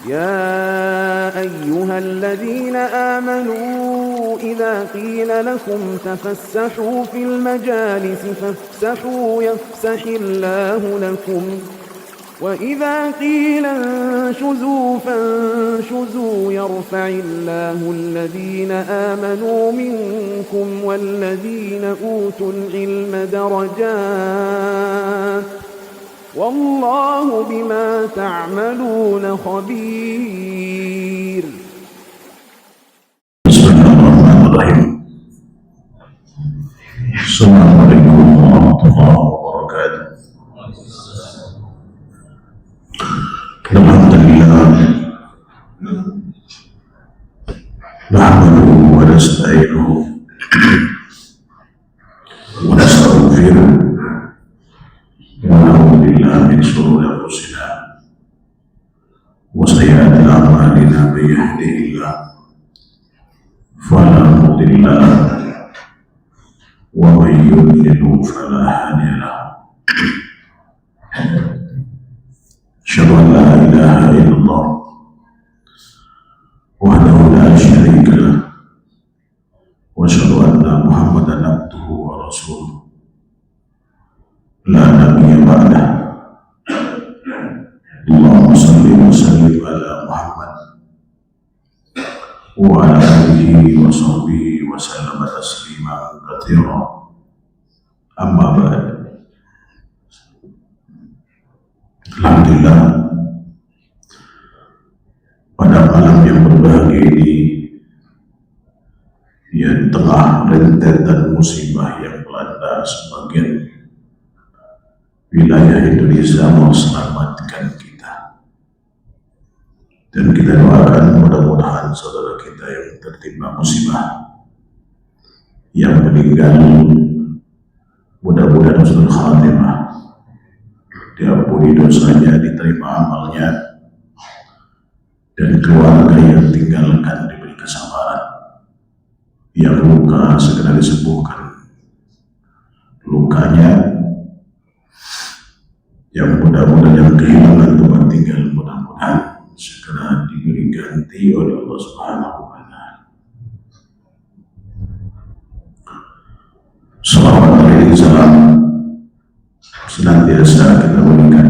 يا أيها الذين آمنوا إذا قيل لكم تفسحوا في المجالس فافسحوا يفسح الله لكم وإذا قيل انشزوا فانشزوا يرفع الله الذين آمنوا منكم والذين أوتوا العلم درجات والله بما تعملون خبير. بسم الله الرحمن الرحيم. السلام عليكم ورحمة الله وبركاته. الحمد لله نحمده ونستعينه ونستغفره ونعوذ بالله من شرور أنفسنا وسيئات أعمالنا من يهده الله فلا مضل له ومن يضلل فلا هادي له. أشهد أن لا إله إلا الله وحده لا شريك له وأشهد أن محمدا عبده ورسوله لا نبي بعده. اللهم صل وسلم على محمد وعلى آله وصحبه وسلم تسليما كثيرا. أما بعد، alhamdulillah pada malam yang berbahagia ini, ya, di tengah rentetan musibah yang melanda sebagian wilayah Indonesia, mau selamatkan kita, dan kita doakan mudah-mudahan saudara kita yang tertimpa musibah, yang meninggal, mudah-mudahan husnul khatimah, diampuni dosanya, diterima amalnya, dan keluarga yang tinggalkan diberi kesabaran, yang luka segera disembuhkan lukanya, yang mudah-mudahan yang kehilangan tempat tinggal mudah-mudahan segera diberi ganti oleh Allah Subhanahu wa Ta'ala. Salawat alaihi salam senantiasa kita berikan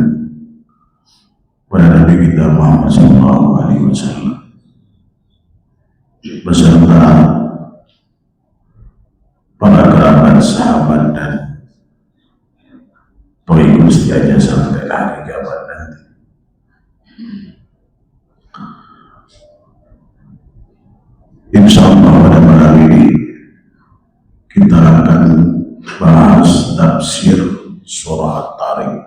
pada Nabi kita Muhammad sallallahu alaihi wasallam beserta para kerabat, sahabat, dan pengikut setianya sampai hari kiamat nanti. Insyaallah pada malam ini kita akan bahas tafsir surah At-Tariq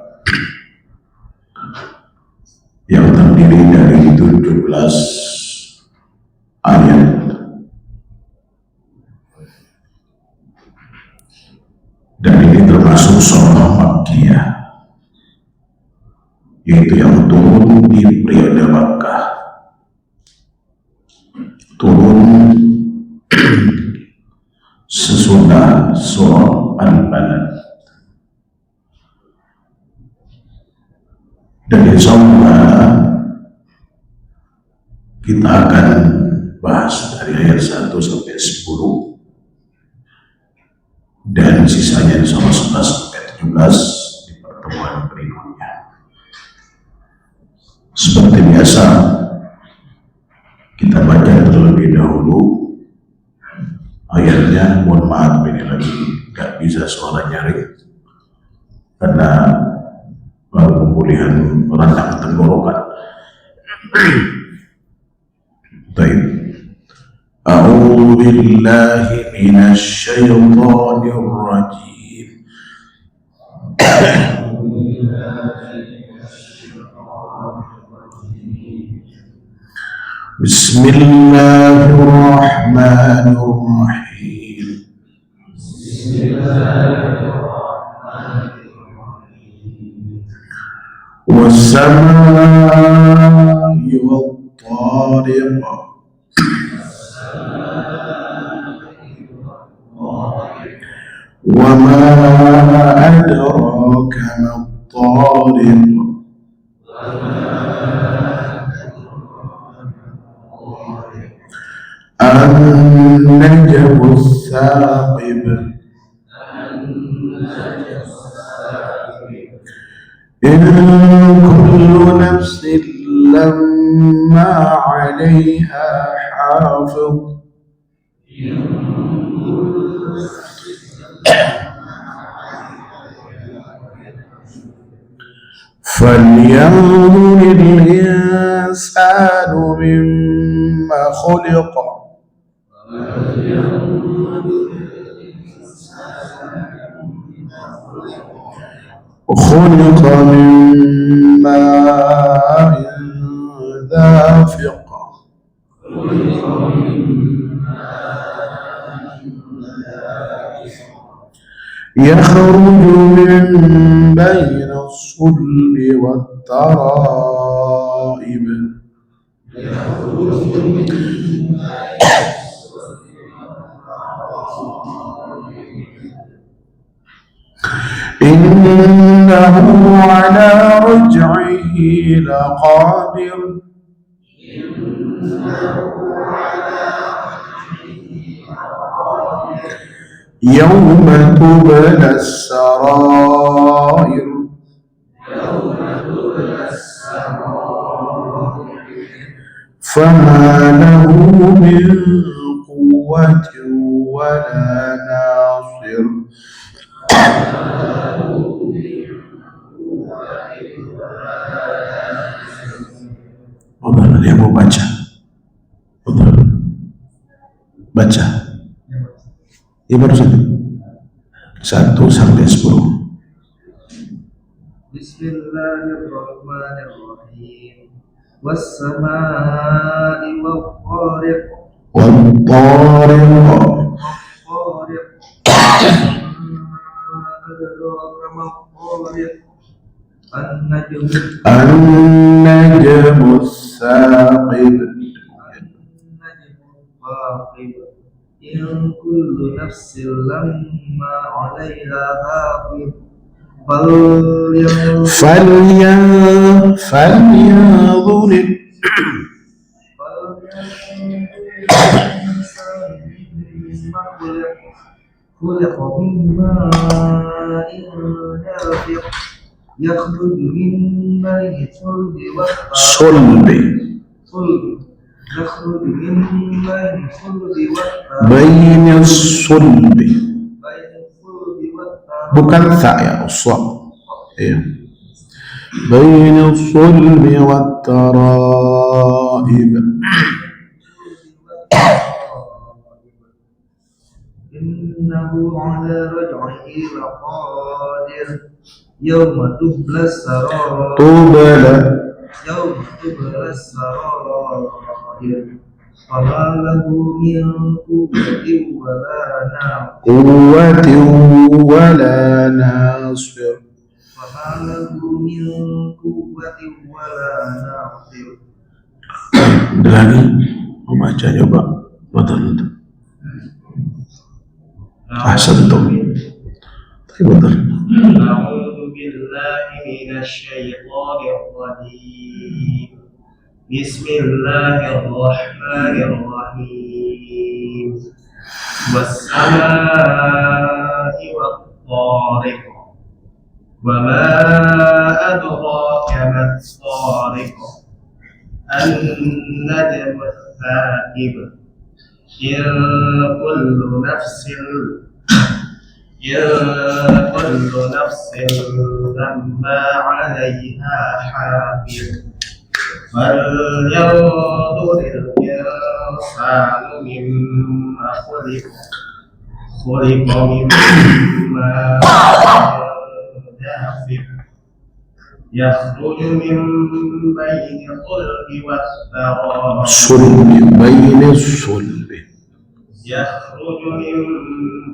yang terdiri dari 17 ayat. Dan ini termasuk surah Makkiyah, yaitu yang turun di periode Makkah, turun sesudah surah Al-Balad. Dan insyaallah kita akan bahas dari ayat 1 sampai 10, dan sisanya insyaallah 11 sampai 17 di pertemuan berikutnya. Seperti biasa, kita baca terlebih dahulu ayatnya. Mohon maaf, ini lagi gak bisa suara nyaring karena baru pemulihan radang tenggorokan. Baik. A'udzu billahi minasy syaithanir rajim. Bismillahirrahmanirrahim. Was-samaa'i wat-tariq. Wa ma adraka ma-t-tariq. النجم الثاقب إن كل نفس لما عليها حافظ فلينظر الإنسان مما خلق خلق من ماء دافق يخرج من بين الصلب والترائب إنه على رجعه لقادر يوم تبلى السرائر فما له من قوة ولا ناصر Betul, dia mau baca. Betul. Baca. Ya baru satu sampai 10. Bismillahirrahmanirrahim. Was-samaa'i wat-tariq. Wat-tariq. النجم الثاقب إن كل نفس لما عليها حافظ فلينظر خلق من ماء دافق يخرج من بين الصلب يخرج من بين الصلب bukan tha ya uswa ya بين الصلب والترائب إنه على رجعه لقادر يوم تبلى السرائر فما له من قوة ولا ناصر lagi membaca coba betul ahsantum betul. أعوذ بالله من الشيطان الرجيم بسم الله الرحمن الرحيم والسماء والطارق وما أدراك ما الطارق النجم الثاقب إن كل نفس لما عليها حافظ فلينظر الإنسان مما خلق من ماء دافق يخرج من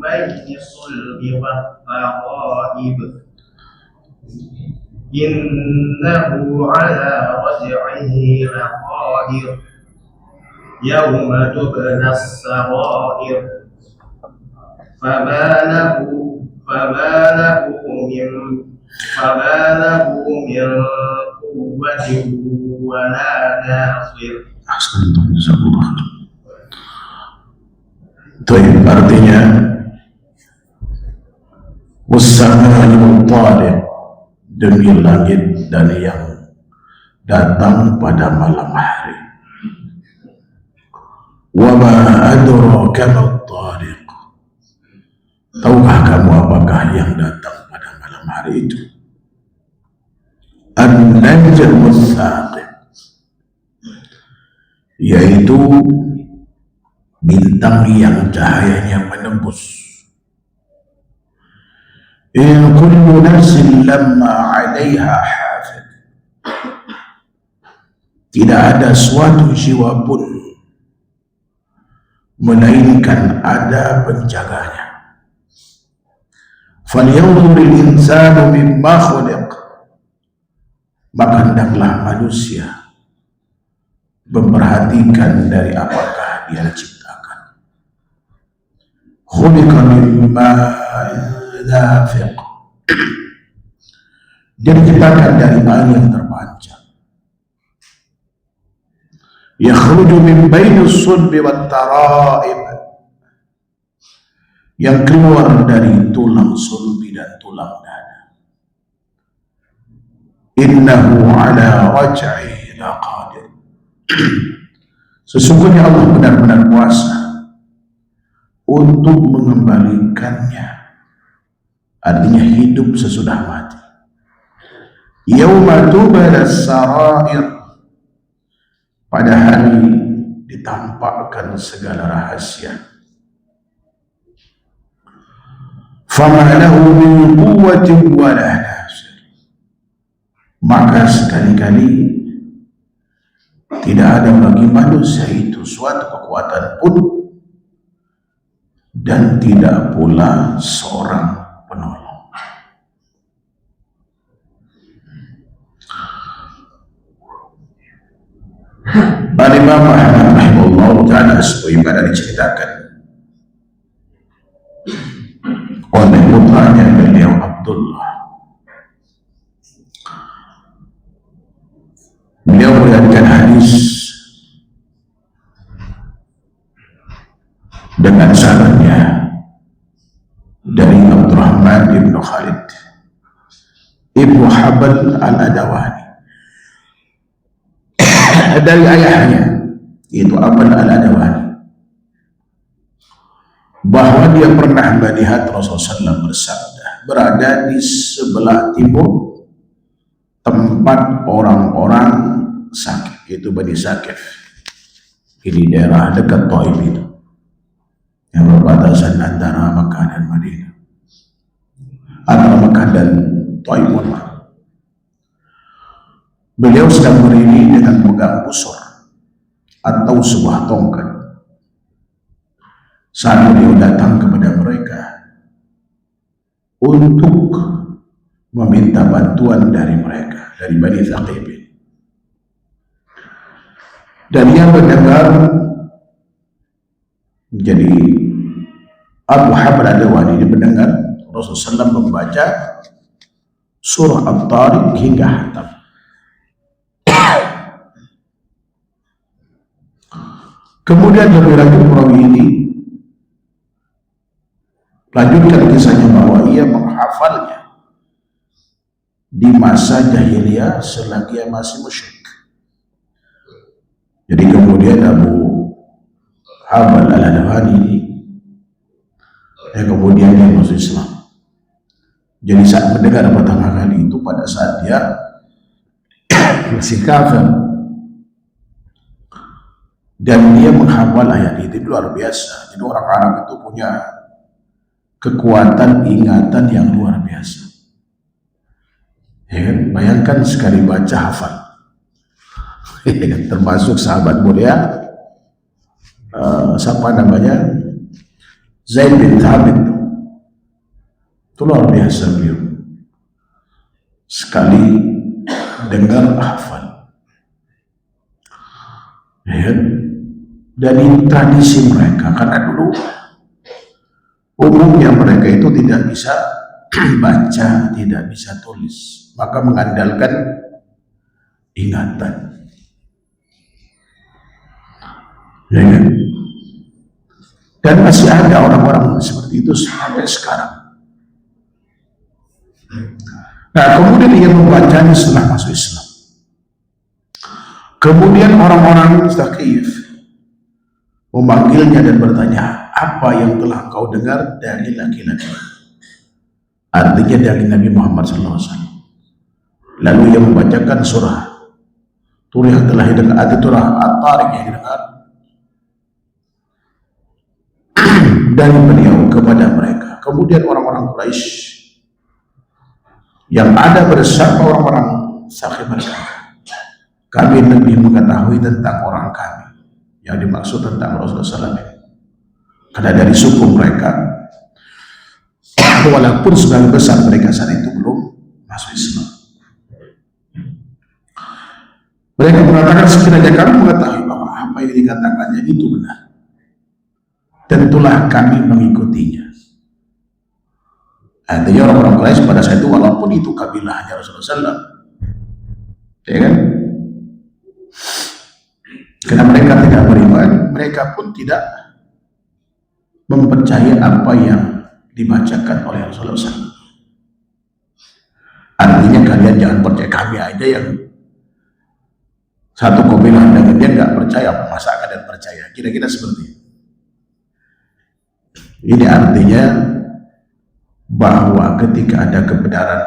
بين الصلب والترائب إنه على رجعه لقادر يوم تبلى السرائر فما له من قوة ولا ناصر. Itu artinya wassama'i tariq, demi langit dan yang datang pada malam hari. Wa ma adraka mat-tariq, tahukah kamu apakah yang datang pada malam hari itu? An-najmus saqib, yaitu bintang yang cahayanya menembus. In kullu nafsin lamma 'alaiha hafid, tidak ada suatu jiwa pun melainkan ada penjaganya. Falyanzuril insanu mimma khuliq, maka hendaklah manusia memperhatikan dari apakah dia diciptakan. Khuliqa min ma'in dafiq, dia diciptakan dari air yang terpancar. Yakhruju min bainus sulbi wat tara'ib, yang keluar dari tulang sulbi dan tulang dada. Innahu ala raj'ihi laqadir, sesungguhnya Allah benar-benar kuasa untuk mengembalikannya, artinya hidup sesudah mati. Yauma tubalas sarair, pada hari ditampakkan segala rahasia. Fama lahu min quwwatin wa la nasir, maka sekali-kali tidak ada bagi manusia itu suatu kekuatan pun, dan tidak pula seorang penolong. Imam Ahmad rahimahullah ta'ala sebagaimana diceritakan oleh putranya beliau Abdullah, beliau meriwayatkan hadis dengan sanadnya dari Abdurrahman ibn Khalid ibnu Habal al-Adawani, dari ayahnya yaitu Abal al-Adawani, bahwa dia pernah melihat Rasulullah SAW bersabda, berada di sebelah timur tempat orang-orang sakit, yaitu Bani Sakif, di daerah dekat Taif itu, yang berbatasan antara Makkah dan Madinah, antara Makkah dan Taif. Beliau sedang berdiri dengan pegang busur atau sebuah tongkat saat beliau datang kepada mereka untuk meminta bantuan dari mereka, dari Bani Thaqib. Dan yang mendengar, jadi Abu Habal Adawani ini mendengar Rasulullah SAW membaca surah At-Tariq hingga hatam. Kemudian lebih lanjut perawi ini lanjutkan kisahnya bahwa ia menghafalnya di masa jahiliyah selagi ia masih musyrik. Jadi kemudian Abu Habal al-Adawani ini kemudian dia masuk Islam. Jadi saat mendengar pertama kali itu pada saat dia masih kafir, dan dia menghafal ayat itu luar biasa. Jadi orang Arab itu punya kekuatan ingatan yang luar biasa. Ya kan? Bayangkan sekali baca hafal. Termasuk sahabat mulia, siapa namanya, Zaid bin Thabit. Itu luar biasa beliau. Sekali dengar hafal. Ya kan? Dari tradisi mereka, karena dulu umumnya mereka itu tidak bisa baca, tidak bisa tulis, maka mengandalkan ingatan. Ya kan? Dan masih ada orang-orang seperti itu sampai sekarang. Nah, kemudian ia membacanya setelah masuk Islam. Kemudian orang-orang Thaqif memanggilnya dan bertanya, apa yang telah kau dengar dari laki-laki? Artinya dari Nabi Muhammad SAW. Lalu ia membacakan surah yang telah didengar, surah At-Tariq yang didengar dari beliau kepada mereka. Kemudian orang-orang Quraisy yang ada bersama orang-orang Thaqif berkata, kami lebih mengetahui tentang orang kami, yang dimaksud tentang Rasulullah SAW, karena dari suku mereka, walaupun sebagian besar mereka saat itu belum masuk Islam. Mereka mengatakan, sekiranya kami mengetahui bahwa apa yang dikatakannya itu benar, tentulah kami mengikutinya. Artinya orang-orang Quraisy pada saat itu, walaupun itu kabilahnya Rasulullah SAW, ya kan? Karena mereka tidak beriman, mereka pun tidak mempercayai apa yang dibacakan oleh Rasulullah SAW. Artinya kalian jangan percaya, kami aja yang satu kabilah dengan dia nggak percaya, masa kalian percaya? Kira-kira seperti itu. Ini artinya bahwa ketika ada kebenaran,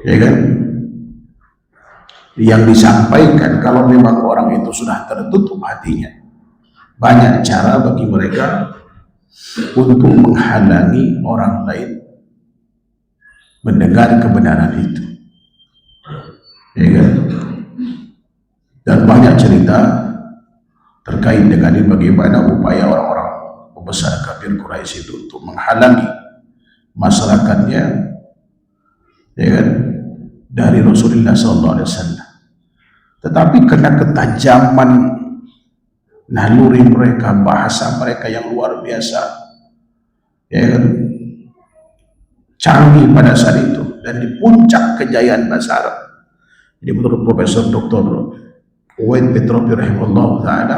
ya kan, yang disampaikan, kalau memang orang itu sudah tertutup hatinya, banyak cara bagi mereka untuk menghalangi orang lain mendengar kebenaran itu, ya kan? Dan banyak cerita terkait dengan ini, bagaimana upaya orang-orang pembesar kafir Quraisy itu untuk menghalangi masyarakatnya, ya kan, dari Rasulullah SAW. Tetapi karena ketajaman naluri mereka, bahasa mereka yang luar biasa, ya kan, canggih pada saat itu, dan di puncak kejayaan bahasa Arab. Jadi menurut Profesor Dr. Uwaid Petrovi rahimahullah ta'ala,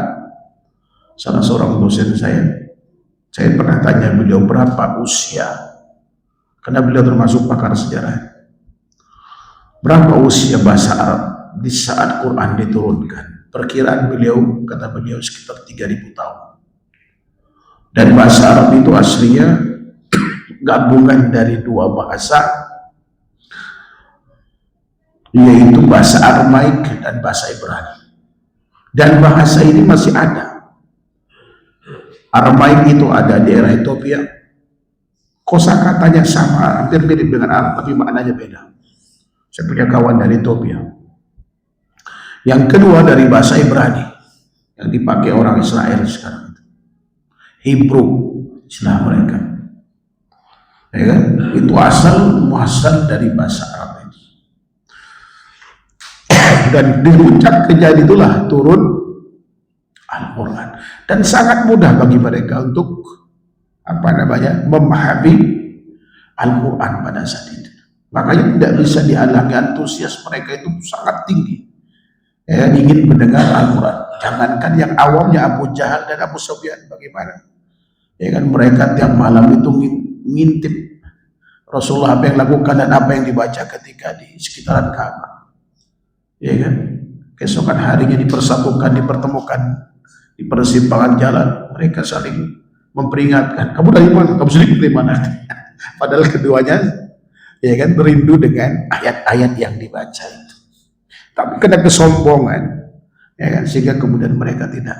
salah seorang dosen saya pernah tanya beliau berapa usia, karena beliau termasuk pakar sejarah, berapa usia bahasa Arab di saat Quran diturunkan. Perkiraan beliau, kata beliau, sekitar 3000 tahun. Dan bahasa Arab itu aslinya gabungan dari dua bahasa, yaitu bahasa Aramaik dan bahasa Ibrani. Dan bahasa ini masih ada. Aramaik itu ada di era Ethiopia, kosakatanya sama, hampir mirip dengan Arab, tapi maknanya beda. Saya punya kawan dari Ethiopia. Yang kedua dari bahasa Ibrani yang dipakai orang Israel sekarang itu, Hebrew istilah mereka, ya kan? Itu muasal dari bahasa Arab ini. Dan di puncak kejadian itulah turun Al-Quran, dan sangat mudah bagi mereka untuk memahami Al-Quran pada saat itu. Makanya tidak bisa dihalangi, antusias mereka itu sangat tinggi, ya, ingin mendengar Al-Quran. Jangankan yang awamnya Abu Jahal dan Abu Sufyan, bagaimana, ya kan, mereka tiap malam itu ngintip Rasulullah apa yang lakukan dan apa yang dibaca ketika di sekitaran Ka'bah, ya kan. Keesokan harinya dipersatukan, dipertemukan di persimpangan jalan, mereka saling memperingatkan, kamu dari mana, kamu sendiri dari mana. Padahal keduanya, ya kan, rindu dengan ayat-ayat yang dibaca itu. Tapi kena kesombongan, ya kan, sehingga kemudian mereka tidak,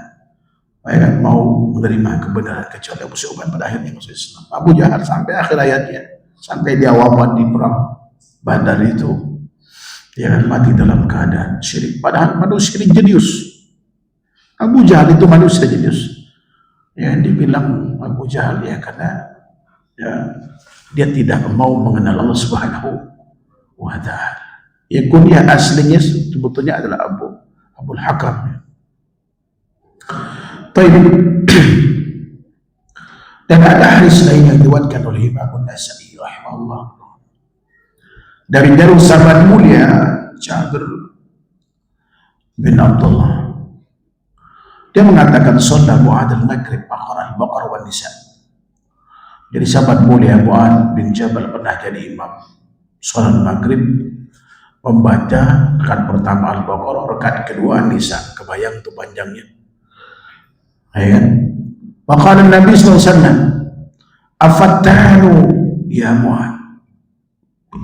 ya kan, mau menerima kebenaran, kecuali Abu Sufyan pada akhirnya masuk Islam. Abu Jahal sampai akhir ayatnya, sampai dia wafat di perang Badar itu, ya kan, mati dalam keadaan syirik. Padahal manusia ini jenius. Abu Jahal itu manusia jenius. Ya, dibilang Abu Jahal ya karena ya, dia tidak mau mengenal Allah Subhanahu wa Ta'ala. Ya, kunyah aslinya sebetulnya adalah Abul Hakam. Dan ada hadis lain yang diriwayatkan oleh Imam An-Nasa'i rahimahullah dari Darul sahabat mulia Jabir bin Abdullah. Dia mengatakan sholat Mu'adz al-Maghrib al-Baqarah wa Nisa. Jadi sahabat mulia Mu'adz bin Jabal pernah jadi imam sholat Maghrib, membaca rakaat pertama Al-Baqarah, rakaat kedua Nisa. Kebayang tuh panjangnya. Ya kan? Maka Nabi SAW, afattanu ya Mu'adz.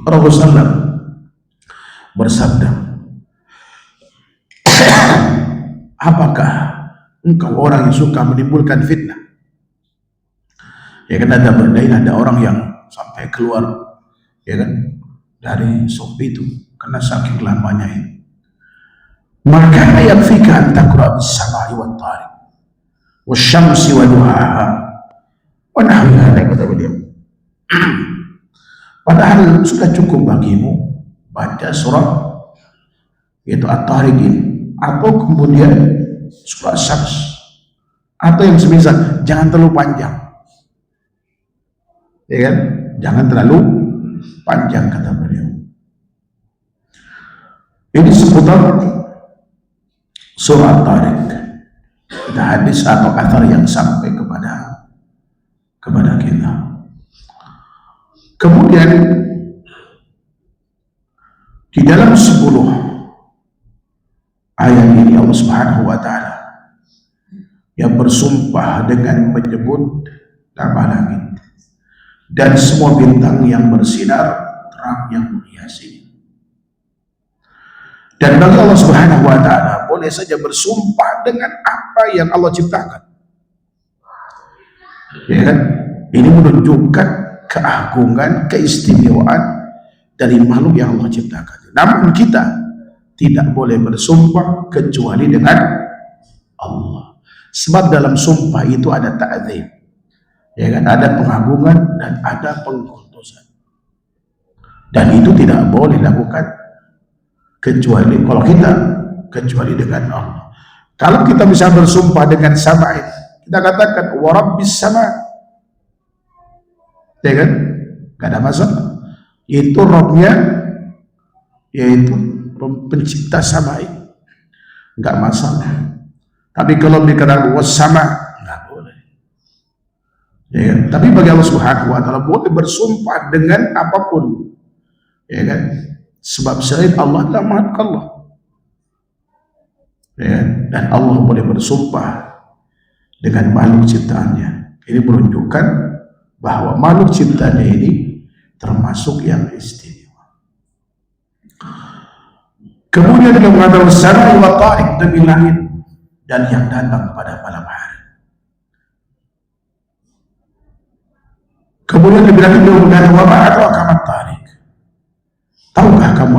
Rasulullah bersabda, apakah engkau orang yang suka menimbulkan fitnah? Ya kan, ada orang yang sampai keluar, ya kan, dari sop itu karena saking lamanya ini. Maka yakfika an taqra bis samai wat tariq wasyamsi wa duhaha wa nahwi hadza, kata beliau. Padahal sudah cukup bagimu baca surah yaitu At-Tariq atau kemudian surah Syams atau yang semisal, jangan terlalu panjang, ya kan, jangan terlalu panjang, kata beliau. Ini seputar surah At-Tariq. Ada hadis atau athar yang sampai kepada kita. Kemudian di dalam 10 ayat ini Allah Subhanahu wa taala yang bersumpah dengan menyebut nama langit dan semua bintang yang bersinar terang yang menghiasi. Dan bagi Allah Subhanahu wa taala boleh saja bersumpah dengan apa yang Allah ciptakan. Ya kan? Ini menunjukkan keagungan, keistimewaan dari makhluk yang Allah ciptakan. Namun kita tidak boleh bersumpah kecuali dengan Allah. Sebab dalam sumpah itu ada ta'zim, ya kan, ada pengagungan dan ada pengkultusan. Dan itu tidak boleh dilakukan kecuali dengan Allah. Kalau kita bisa bersumpah dengan sama'in, kita katakan wa rabbis sama', ya kan, gak ada masalah. Itu Rabbnya, yaitu pencipta sama'in, gak masalah. Tapi kalau dikatakan was-sama', gak boleh, ya kan? Tapi bagi Allah Subhanahu wa taala boleh bersumpah dengan apapun, ya kan, sebab selain Allah adalah Maha Allah, ya kan? Dan Allah boleh bersumpah dengan makhluk ciptaannya. Ini menunjukkan bahwa makhluk ciptaannya ini termasuk yang istimewa. Kemudian dia mengatakan samai wa tariq, demi langit dan yang datang pada malam hari. Kemudian dia bilang, wa ma adraka mat tariq. Tahukah kamu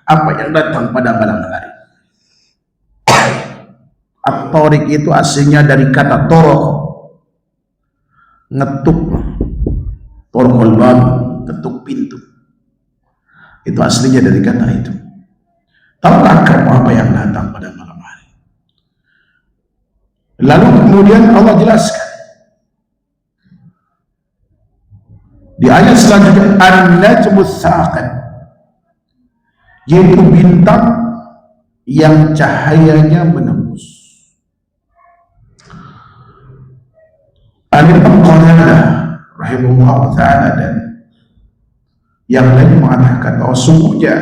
apa yang datang pada malam hari? At-tariq itu aslinya dari kata torok, ngetuk, torokul bab, ketuk pintu. Itu aslinya dari kata itu. Tahukah kamu apa yang datang pada malam hari? Lalu kemudian Allah jelaskan di ayat selanjutnya, an-najmus saqib, yaitu bintang yang cahayanya menembus. Al-Imam Qatadah rahimahullah ta'ala dan yang lain mengatakan bahwa sungguhnya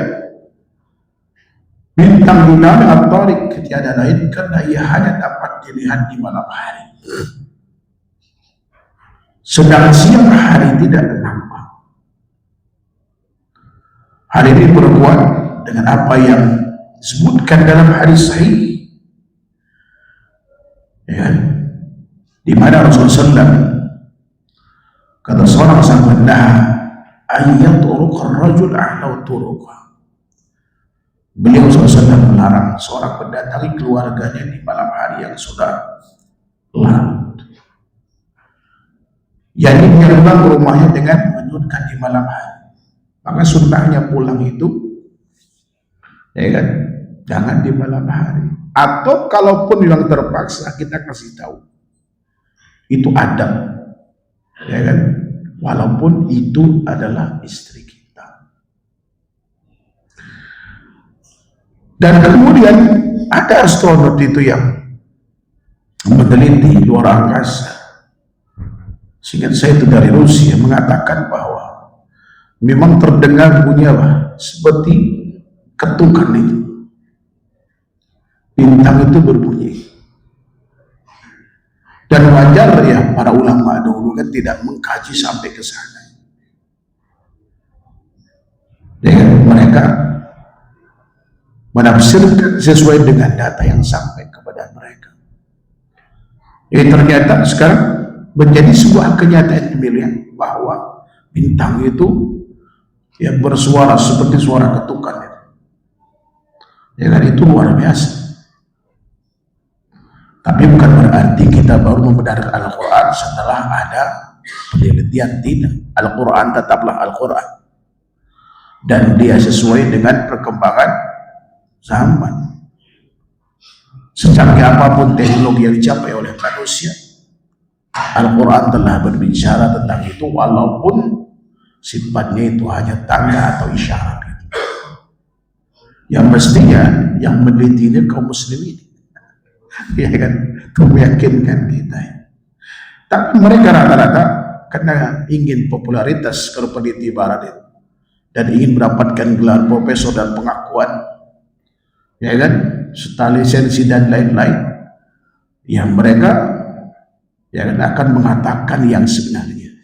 bintang dinamai At-Tariq tiada lain karena ia hanya dapat dilihat di malam hari, sedang siang hari tidak nampak. Hari ini berkuat dengan apa yang disebutkan dalam hadis sahih, ya, di mana Rasulullah SAW kata seorang sahabat, nah ayat turuq ar-rajul ahlau turuqah. Beliau SAW melarang seorang mendatangi keluarganya di malam hari yang sudah larut. Jadi dia pulang ke rumahnya dengan menyudutkan di malam hari. Maka sunnahnya pulang itu, ya kan, jangan di malam hari. Atau kalaupun yang terpaksa kita kasih tahu, itu adab, ya kan, walaupun itu adalah istri kita. Dan kemudian ada astronot itu yang meneliti luar angkasa. Seingat saya itu dari Rusia, mengatakan bahwa memang terdengar bunyi apa? Seperti ketukan itu. Bintang itu berbunyi. Dan wajar ya, para ulama dulu kan tidak mengkaji sampai ke sana. Dan mereka menafsirkan sesuai dengan data yang sampai kepada mereka. Ternyata sekarang menjadi sebuah kenyataan ilmiah bahwa bintang itu ya bersuara seperti suara ketukan. Ya kan, itu luar biasa. Tapi bukan berarti kita baru membenarkan Al-Quran setelah ada penelitian. Tidak. Al-Quran tetaplah Al-Quran. Dan dia sesuai dengan perkembangan zaman. Secanggih apapun teknologi yang dicapai oleh manusia, Al-Quran telah berbicara tentang itu, walaupun sifatnya itu hanya tanda atau isyarat. Yang mestinya yang menelitinya kaum muslimin. Ya kan, itu meyakinkan kita. Tapi mereka rata-rata karena ingin popularitas kalau peneliti barat itu, dan ingin mendapatkan gelar profesor dan pengakuan, ya kan, serta lisensi dan lain-lain, yang mereka ya kan akan mengatakan yang sebenarnya.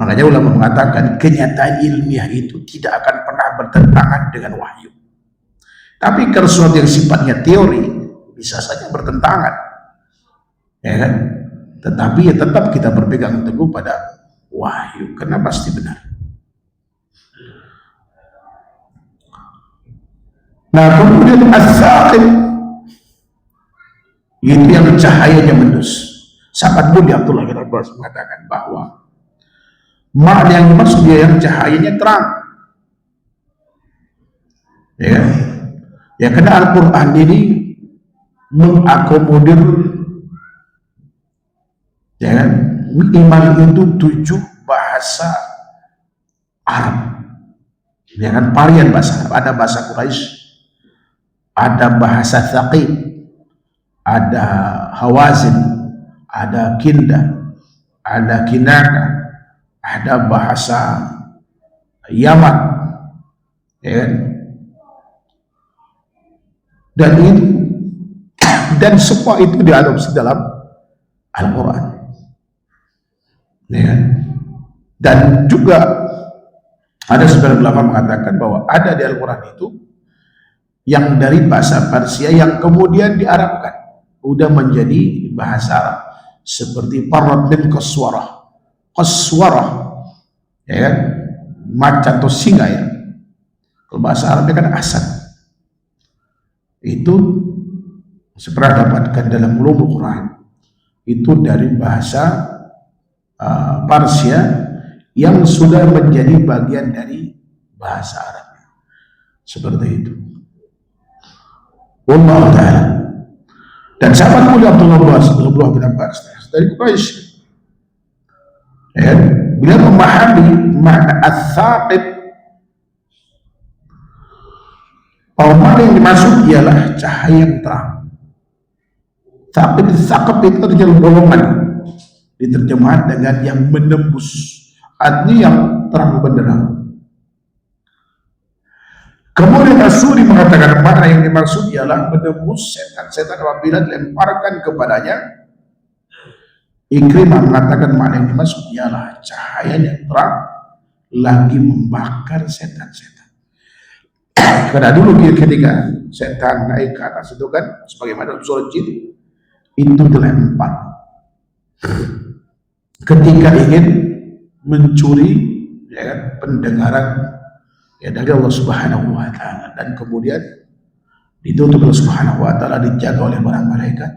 Makanya ulama mengatakan kenyataan ilmiah itu tidak akan pernah bertentangan dengan wahyu. Tapi kalau sesuatu yang sifatnya teori bisa saja bertentangan, ya kan? Tetapi ya tetap kita berpegang teguh pada wahyu karena pasti benar. Nah, kemudian as-saqib itu yang cahayanya mendus. Sahabat mulia Abdullah bin Abbas mengatakan bahwa makna yang dimaksud dia yang cahayanya terang. Ya, ya karena Al-Quran ini mengakomodir, ya kan, minimal itu 7 bahasa Arab, ya kan, varian bahasa Arab. Ada bahasa Quraisy, ada bahasa Thaqif, ada Hawazin, ada Kinda, ada Kinana, ada bahasa Yaman, ya kan? Dan semua itu diadopsi dalam Al-Quran, ya. Dan juga ada sebagian ulama mengatakan bahwa ada di Al-Quran itu yang dari bahasa Persia yang kemudian diarabkan udah menjadi bahasa Arab, seperti parrot bin qaswarah, ya kan, macan atau singa ya. Kalau bahasa Arabnya kan asad. Itu saya dapatkan dalam ulumul Quran, itu dari bahasa Persia yang sudah menjadi bagian dari bahasa Arab, seperti itu. Wallahu ta'ala. Dan sahabat mulia Abdullah bin Abbas dari Quraisy, ya, beliau memahami makna as-saqib. Makna yang dimaksud ialah cahaya yang terang. Tapi saqib itu artinya golongan, diterjemahkan dengan yang menembus, artinya yang terang benderang. Kemudian As-Suri mengatakan makna yang dimaksud ialah menembus setan apabila dilemparkan kepadanya. Ikrimah mengatakan makna yang dimaksud ialah cahaya yang terang lagi membakar setan-setan. Karena dulu ketika setan naik ke atas itu kan, sebagaimana surah Jin, itu dilempar ketika ingin mencuri, ya kan, pendengaran ya dari Allah Subhanahu wa ta'ala, dan kemudian ditutup Allah Subhanahu wa ta'ala, dijaga oleh para malaikat,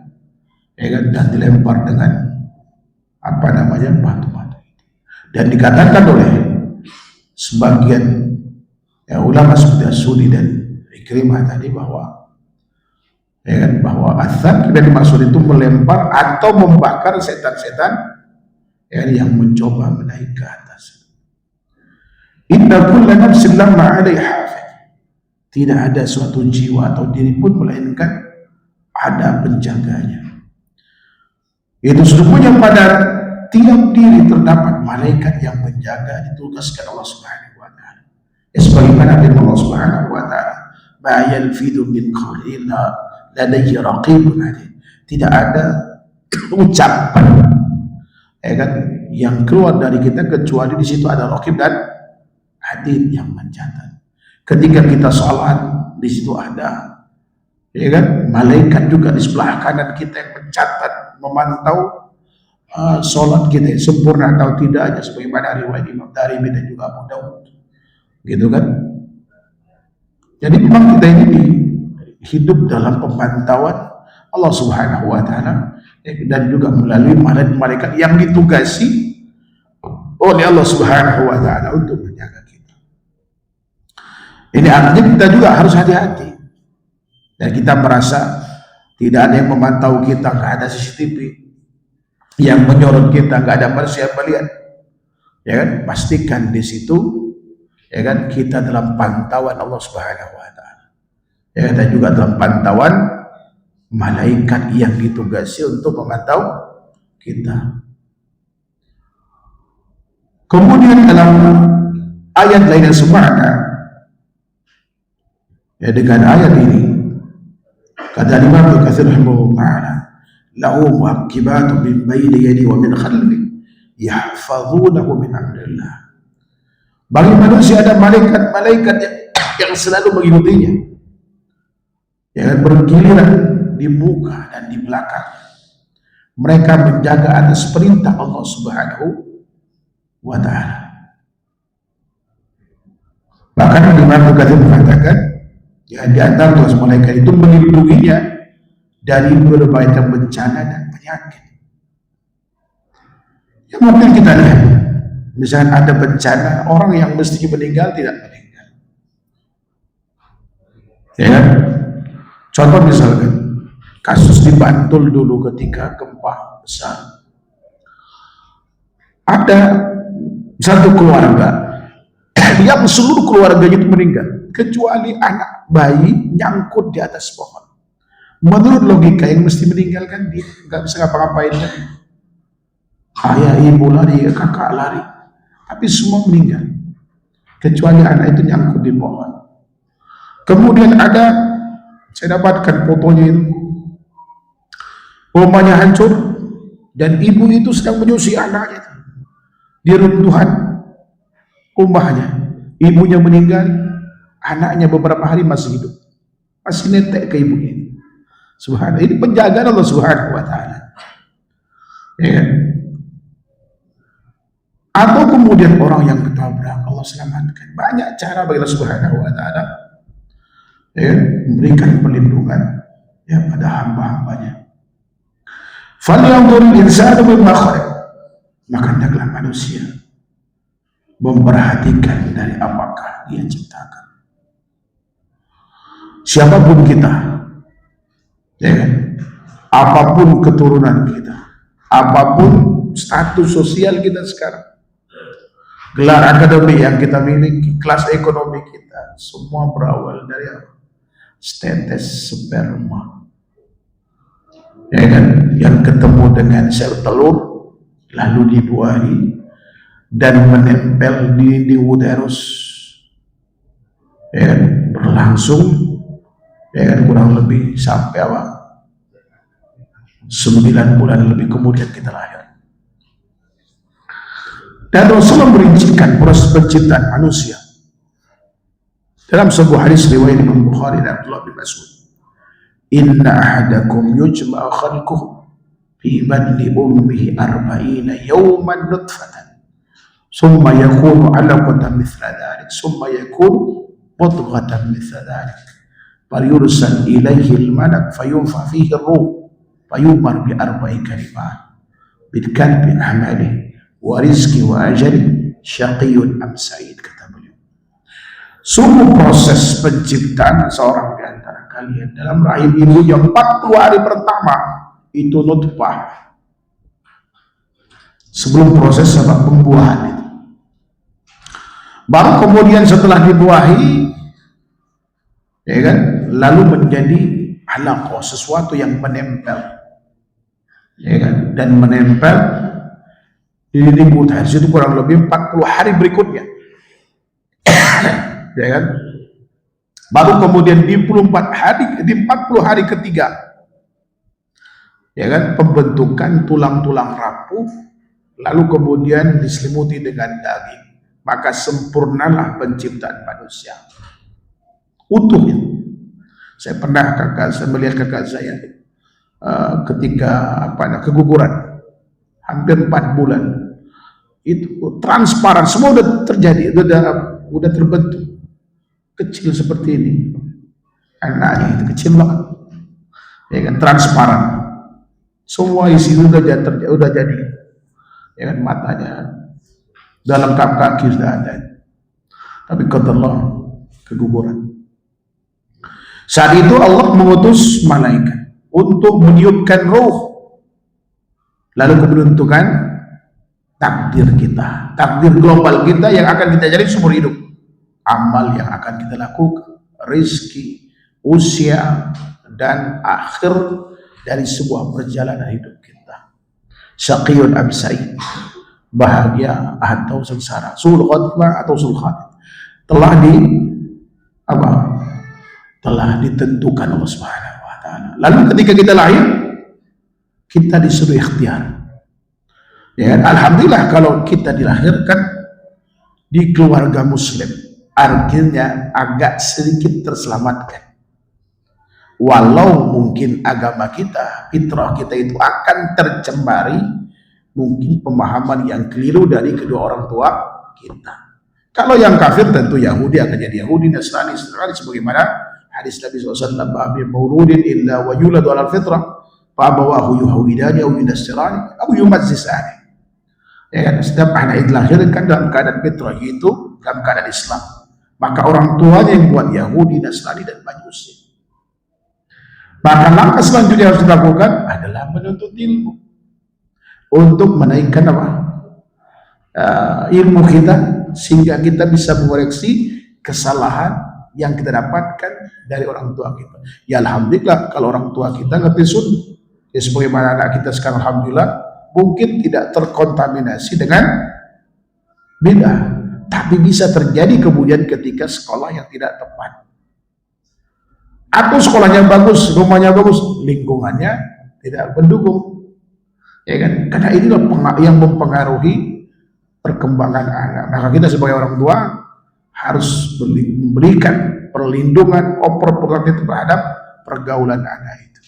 ya kan, dan dilempar dengan batu-batu. Dan dikatakan oleh sebagian ya ulama seperti As-Sudi dan Ikrimah tadi bahwa, ya kan, bahwa as-saqib yang dimaksud itu melempar atau membakar setan-setan, ya, yang mencoba menaik ke atas. Inna kulla nafsin lamma 'alaiha hafiz. Tidak ada suatu jiwa atau diri pun melainkan ada penjaganya. Itu sesungguhnya pada tiap diri terdapat malaikat yang menjaga, ditugaskan Allah Subhanahu wa taala. Sebagaimana firman Allah Subhanahu wa taala, "Ma yalfidu min qawlin ladayhi raqibun atid." Tidak ada ucapan yang keluar dari kita kecuali di situ ada raqib dan atid yang mencatat. Ketika kita sholat, di situ ada malaikat juga di sebelah kanan kita yang mencatat, memantau sholat kita sempurna atau tidaknya, sebagaimana riwayat Imam Darimi dan juga Abu Dawud, gitu kan. Jadi memang kita ini hidup dalam pemantauan Allah Subhanahu wa taala, dan juga melalui malaikat yang ditugasi oleh Allah Subhanahu wa taala untuk menjaga kita. Ini artinya kita juga harus hati-hati. Dan kita merasa tidak ada yang memantau kita, nggak ada CCTV yang menyorot kita, nggak ada manusia yang melihat, ya kan? Pastikan di situ, ya kan, kita dalam pantauan Allah Subhanahu wa taala. Ya, dan juga dalam pantauan malaikat yang ditugasi untuk memantau kita. Kemudian dalam ayat lain yang semakna dengan ayat ini, kata Imam Ibnu Katsir rahimahullah, lahu mu'aqibatun min bayni yadihi wa min khalfihi yahfazunahu min amrillah. Bagi manusia ada malaikat-malaikat yang selalu mengikutinya, yang bergiliran di muka dan di belakang. Mereka menjaga atas perintah Allah Subhanahu wa taala. Bahkan Imam Ibnu Katsir mengatakan, ya, di antara tugas malaikat itu melindunginya dari berbagai bencana dan penyakit. Ya, mungkin kita lihat, misalnya ada bencana, orang yang mesti meninggal tidak meninggal. Ya, contoh misalkan kasus di Bantul dulu ketika gempa besar, ada satu keluarga yang seluruh keluarganya itu meninggal, kecuali anak bayi nyangkut di atas pohon. Menurut logika yang mesti meninggal kan dia nggak bisa ngapa-ngapain kan? Ayah, ibu lari, kakak lari, tapi semua meninggal, kecuali anak itu nyangkut di pohon. Kemudian ada, saya dapatkan fotonya itu, rumahnya hancur dan ibu itu sedang menyusui anaknya di runtuhan rumahnya. Ibunya meninggal, anaknya beberapa hari masih hidup, masih netek ke ibunya. Subhanallah, ini penjagaan Allah Subhanahu wa taala. Ya. Atau kemudian orang yang ketabrak, Allah selamatkan. Banyak cara bagi Allah Subhanahu wa taala, ya, memberikan perlindungan, ya, pada hamba-hambanya. Falyanzuril insanu mimma khalaq. Maka hendaklah manusia memperhatikan dari apakah dia ciptakan. Siapapun kita, ya, apapun keturunan kita, apapun status sosial kita sekarang, gelar akademik yang kita miliki, kelas ekonomi kita, semua berawal dari apa? Setetes sperma, ya kan, yang ketemu dengan sel telur lalu dibuahi dan menempel di uterus, ya kan, berlangsung, ya kan, kurang lebih sampai apa, 9 bulan lebih kemudian kita lahir. Dan Rasulullah merincikan proses penciptaan manusia dalam sebuah hadis riwayat Imam Bukhari dan Abdullah bin Mas'ud, inna ahadakum yujma'u khalquhu fi batni ummihi 40 yawman nutfatan summa yakunu 'alaqatan mithla dhalik summa yakunu mudghatan mithla dhalik falyursal ilayhi al-malak fayunfa fihi ar-ruh fayumar bi 4 kalimat bil kalbi a'malihi wa rizqi wa ajali syaqiyun am sa'id, kata beliau. Sungguh proses penciptaan seorang di antara kalian dalam rahim ibunya 40 hari pertama itu nutfah, sebelum proses sebab pembuahan itu. Baru kemudian setelah dibuahi, ya kan, lalu menjadi alaqah, sesuatu yang menempel, ya kan, dan menempel di dinding Buddha. Itu kurang lebih 40 hari berikutnya, ya kan. Baru kemudian di 40 hari ketiga, ya kan, pembentukan tulang-tulang rapuh, lalu kemudian diselimuti dengan daging. Maka sempurnalah penciptaan manusia utuhnya. Saya pernah melihat kakak saya ketika keguguran hampir 4 bulan, itu transparan, semua udah terjadi, udah terbentuk, kecil seperti ini, anaknya itu kecil banget, ya kan, transparan, semua isi udah jadi, ya kan, matanya dalam kaki sudah ada, tapi qadarullah keguguran. Saat itu Allah mengutus malaikat untuk meniupkan ruh, lalu menentukan takdir kita, takdir global kita yang akan kita jalani seumur hidup, amal yang akan kita lakukan, rizki, usia, dan akhir dari sebuah perjalanan hidup kita. Syaqiyun am sa'id, bahagia atau sengsara, sul khatimah atau sul khatimah, telah ditentukan Allah Subhanahu wa taala. Lalu ketika kita lahir, kita disuruh ikhtiar. Ya, alhamdulillah kalau kita dilahirkan di keluarga muslim, artinya agak sedikit terselamatkan. Walau mungkin agama kita, fitrah kita itu akan tercemari mungkin pemahaman yang keliru dari kedua orang tua kita. Kalau yang kafir tentu Yahudi akan jadi Yahudi, Nasrani, sebagaimana hadis Nabi SAW, "Ba'bi mauludin illa wa yuladu 'alal fitrah, fa abawahu yuhawidani aw yunassirani aw yumazzisani." Ya kan, setiap anak dilahirkan dalam keadaan fitrah, yaitu dalam keadaan Islam, maka orang tuanya yang buat Yahudi, Nasrani, dan Majusi. Maka langkah selanjutnya yang harus dilakukan adalah menuntut ilmu untuk menaikkan ilmu kita, sehingga kita bisa mengoreksi kesalahan yang kita dapatkan dari orang tua kita. Ya alhamdulillah kalau orang tua kita ngerti sunnah, ya sebagaimana anak kita sekarang alhamdulillah mungkin tidak terkontaminasi dengan bid'ah, tapi bisa terjadi kemudian ketika sekolah yang tidak tepat, atau sekolahnya bagus, rumahnya bagus, lingkungannya tidak mendukung, ya kan, karena inilah yang mempengaruhi perkembangan anak. Maka kita sebagai orang tua harus memberikan perlindungan opportunity terhadap pergaulan anak itu.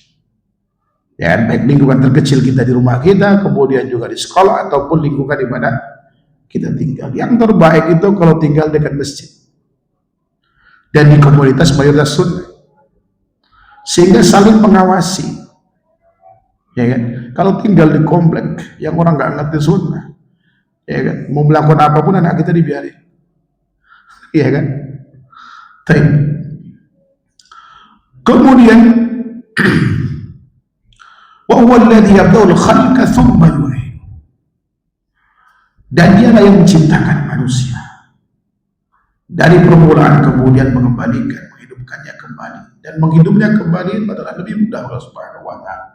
Ya, baik lingkungan terkecil kita di rumah kita, kemudian juga di sekolah ataupun lingkungan di mana kita tinggal. Yang terbaik itu kalau tinggal dekat masjid dan di komunitas mayoritas sunnah, sehingga saling mengawasi. Ya kan? Kalau tinggal di komplek yang orang nggak ngerti sunnah, ya kan, mau melakukan apapun anak kita dibiarin, ya kan. Kemudian wa huwa alladhi yabda'ul khalqa thumma yu'idu, dan dialah yang menciptakan manusia dari permulaan kemudian mengembalikan, menghidupkannya kembali, dan menghidupnya kembali adalah lebih mudah Allah Subhanahu wa taala.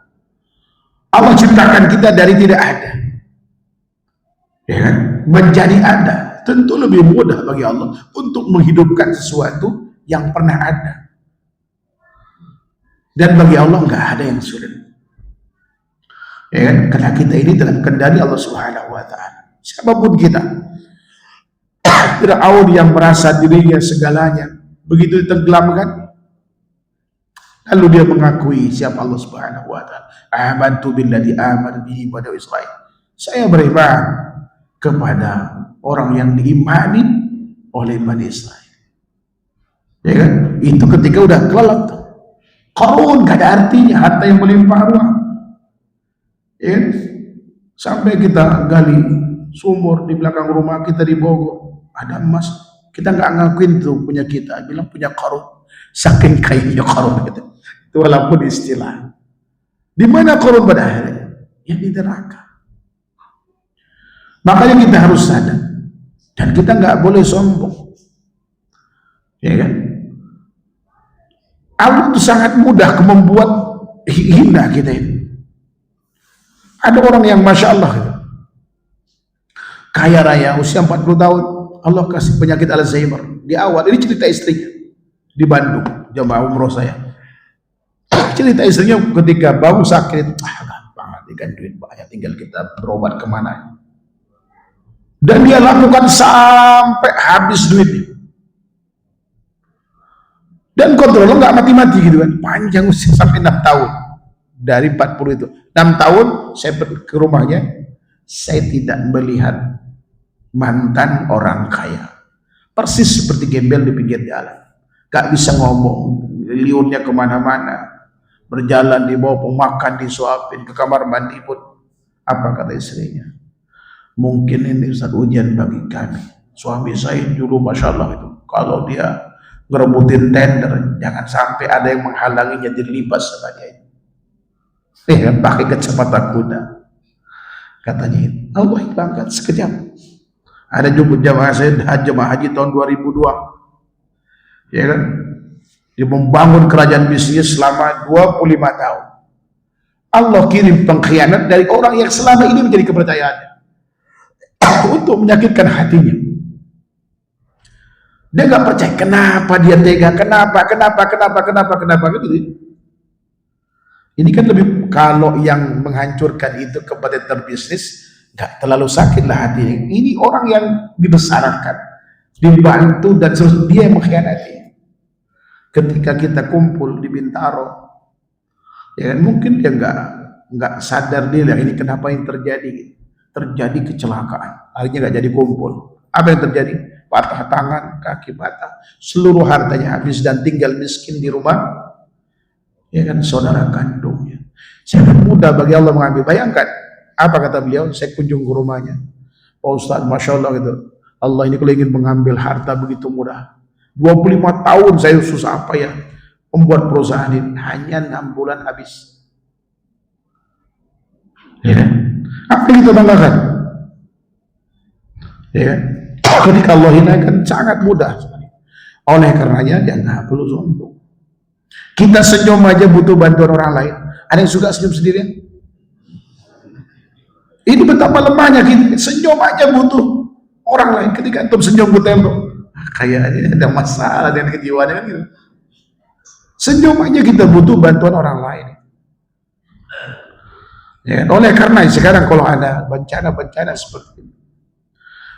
Allah ciptakan kita dari tidak ada, ya kan, menjadi ada. Tentu lebih mudah bagi Allah untuk menghidupkan sesuatu yang pernah ada, dan bagi Allah nggak ada yang sulit, ya kan, karena kita ini dalam kendali Allah Subhanahu wa taala. Siapapun kita, Fir'aun yang merasa dirinya segalanya, begitu ditenggelamkan, lalu dia mengakui siapa Allah Subhanahu wa taala. Amantu billadzi amana bihi bani Israil, saya beriman kepada orang yang diimani oleh Bani Israel, ya kan. Itu ketika udah kelelep, Qarun gak ada artinya, harta yang melimpah ruah, ya kan? Sampai kita gali sumur di belakang rumah kita di Bogor, ada emas, kita nggak ngakuin itu punya kita, bilang punya Qarun, saking kayanya Qarun gitu. Itu walaupun istilah. Di mana Qarun pada akhirnya? Ya di neraka. Makanya kita harus sadar, dan kita nggak boleh sombong, ya kan. Allah itu sangat mudah membuat hina kita ini. Ada orang yang Masya Allah gitu, kaya raya, usia 40 tahun, Allah kasih penyakit Alzheimer. Di awal, ini cerita istrinya di Bandung, jamaah umroh saya. Cerita istrinya ketika bau sakit, gampang, kan duit banyak, tinggal kita berobat kemana. Dan dia lakukan sampai habis duitnya. Dan kontrolnya nggak mati-mati gitu kan, panjang usia sampai 6 tahun. Dari 40 itu 6 tahun saya ke rumahnya, saya tidak melihat mantan orang kaya, persis seperti gembel di pinggir jalan, gak bisa ngomong, liurnya kemana-mana, berjalan di bawah, makan disuapin, ke kamar mandi pun. Apa kata istrinya? Mungkin ini Ustaz ujian bagi kami. Suami saya dulu Masya Allah itu, kalau dia ngerebutin tender, jangan sampai ada yang menghalanginya, dilibas sama dia. Pakai kacamata kuda. Katanya itu, Allah hilangkan sekejap. Ada juga jamaah saya, jamaah haji tahun 2002. Ya kan? Dia membangun kerajaan bisnis selama 25 tahun. Allah kirim pengkhianat dari orang yang selama ini menjadi kepercayaannya untuk menyakitkan hatinya. Dia nggak percaya, kenapa dia tega, kenapa gitu. Ini kan lebih, kalau yang menghancurkan itu kompetitor bisnis, nggak terlalu sakit lah hatinya. Ini orang yang dibesarkan, dibantu, dan terus dia yang mengkhianati. Ketika kita kumpul di Bintaro, ya kan, mungkin dia nggak sadar dia lah ini kenapa yang terjadi. Terjadi kecelakaan, akhirnya nggak jadi kumpul. Apa yang terjadi? Patah tangan, kaki patah, seluruh hartanya habis dan tinggal miskin di rumah. Ya kan, saudara kandungnya. Sangat mudah bagi Allah mengambil. Bayangkan, apa kata beliau? Saya kunjung ke rumahnya, Pak Ustaz, Masya Allah gitu. Allah ini kalau ingin mengambil harta begitu mudah. 25 tahun saya susah apa ya membuat perusahaan ini, hanya 6 bulan habis. Ya, apa yang kita banggakan? Ya, ketika Allah hinakan sangat mudah. Oleh karenanya dia nggak perlu sombong. Kita senyum aja butuh bantuan orang lain. Ada yang suka senyum sendirian? Ini betapa lemahnya kita. Senyum aja butuh orang lain. Ketika antum senyum ke tembok, kayaknya ada masalah dengan kejiwaannya kan gitu. Senyum aja kita butuh bantuan orang lain. Ya, oleh karena sekarang kalau ada bencana-bencana seperti ini,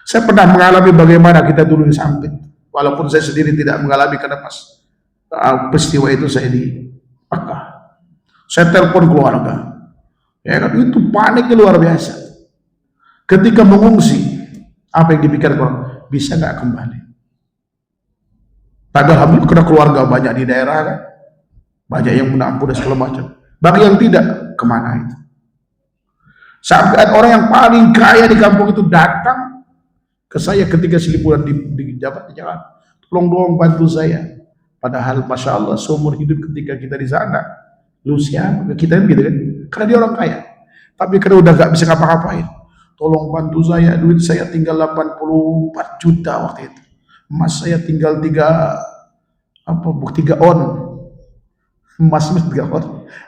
saya pernah mengalami bagaimana kita dulu disampit. Walaupun saya sendiri tidak mengalami, karena pas peristiwa itu saya di Makkah. Saya telepon keluarga. Ya kan, itu paniknya luar biasa. Ketika mengungsi, apa yang dipikirkan? Bisa nggak kembali? Padahal karena keluarga banyak di daerah kan, banyak yang menampung dan segala macam. Bagi yang tidak, kemana itu? Sampai ada orang yang paling kaya di kampung itu datang ke saya ketika liburan di Jakarta. Tolong dong bantu saya. Padahal Masya Allah seumur hidup ketika kita di sana, lu siapa? Kita gitu kan? Karena dia orang kaya. Tapi karena udah gak bisa ngapa-ngapain, tolong bantu saya, duit saya tinggal 84 juta waktu itu. Emas saya tinggal 3 on. Emas 3 on.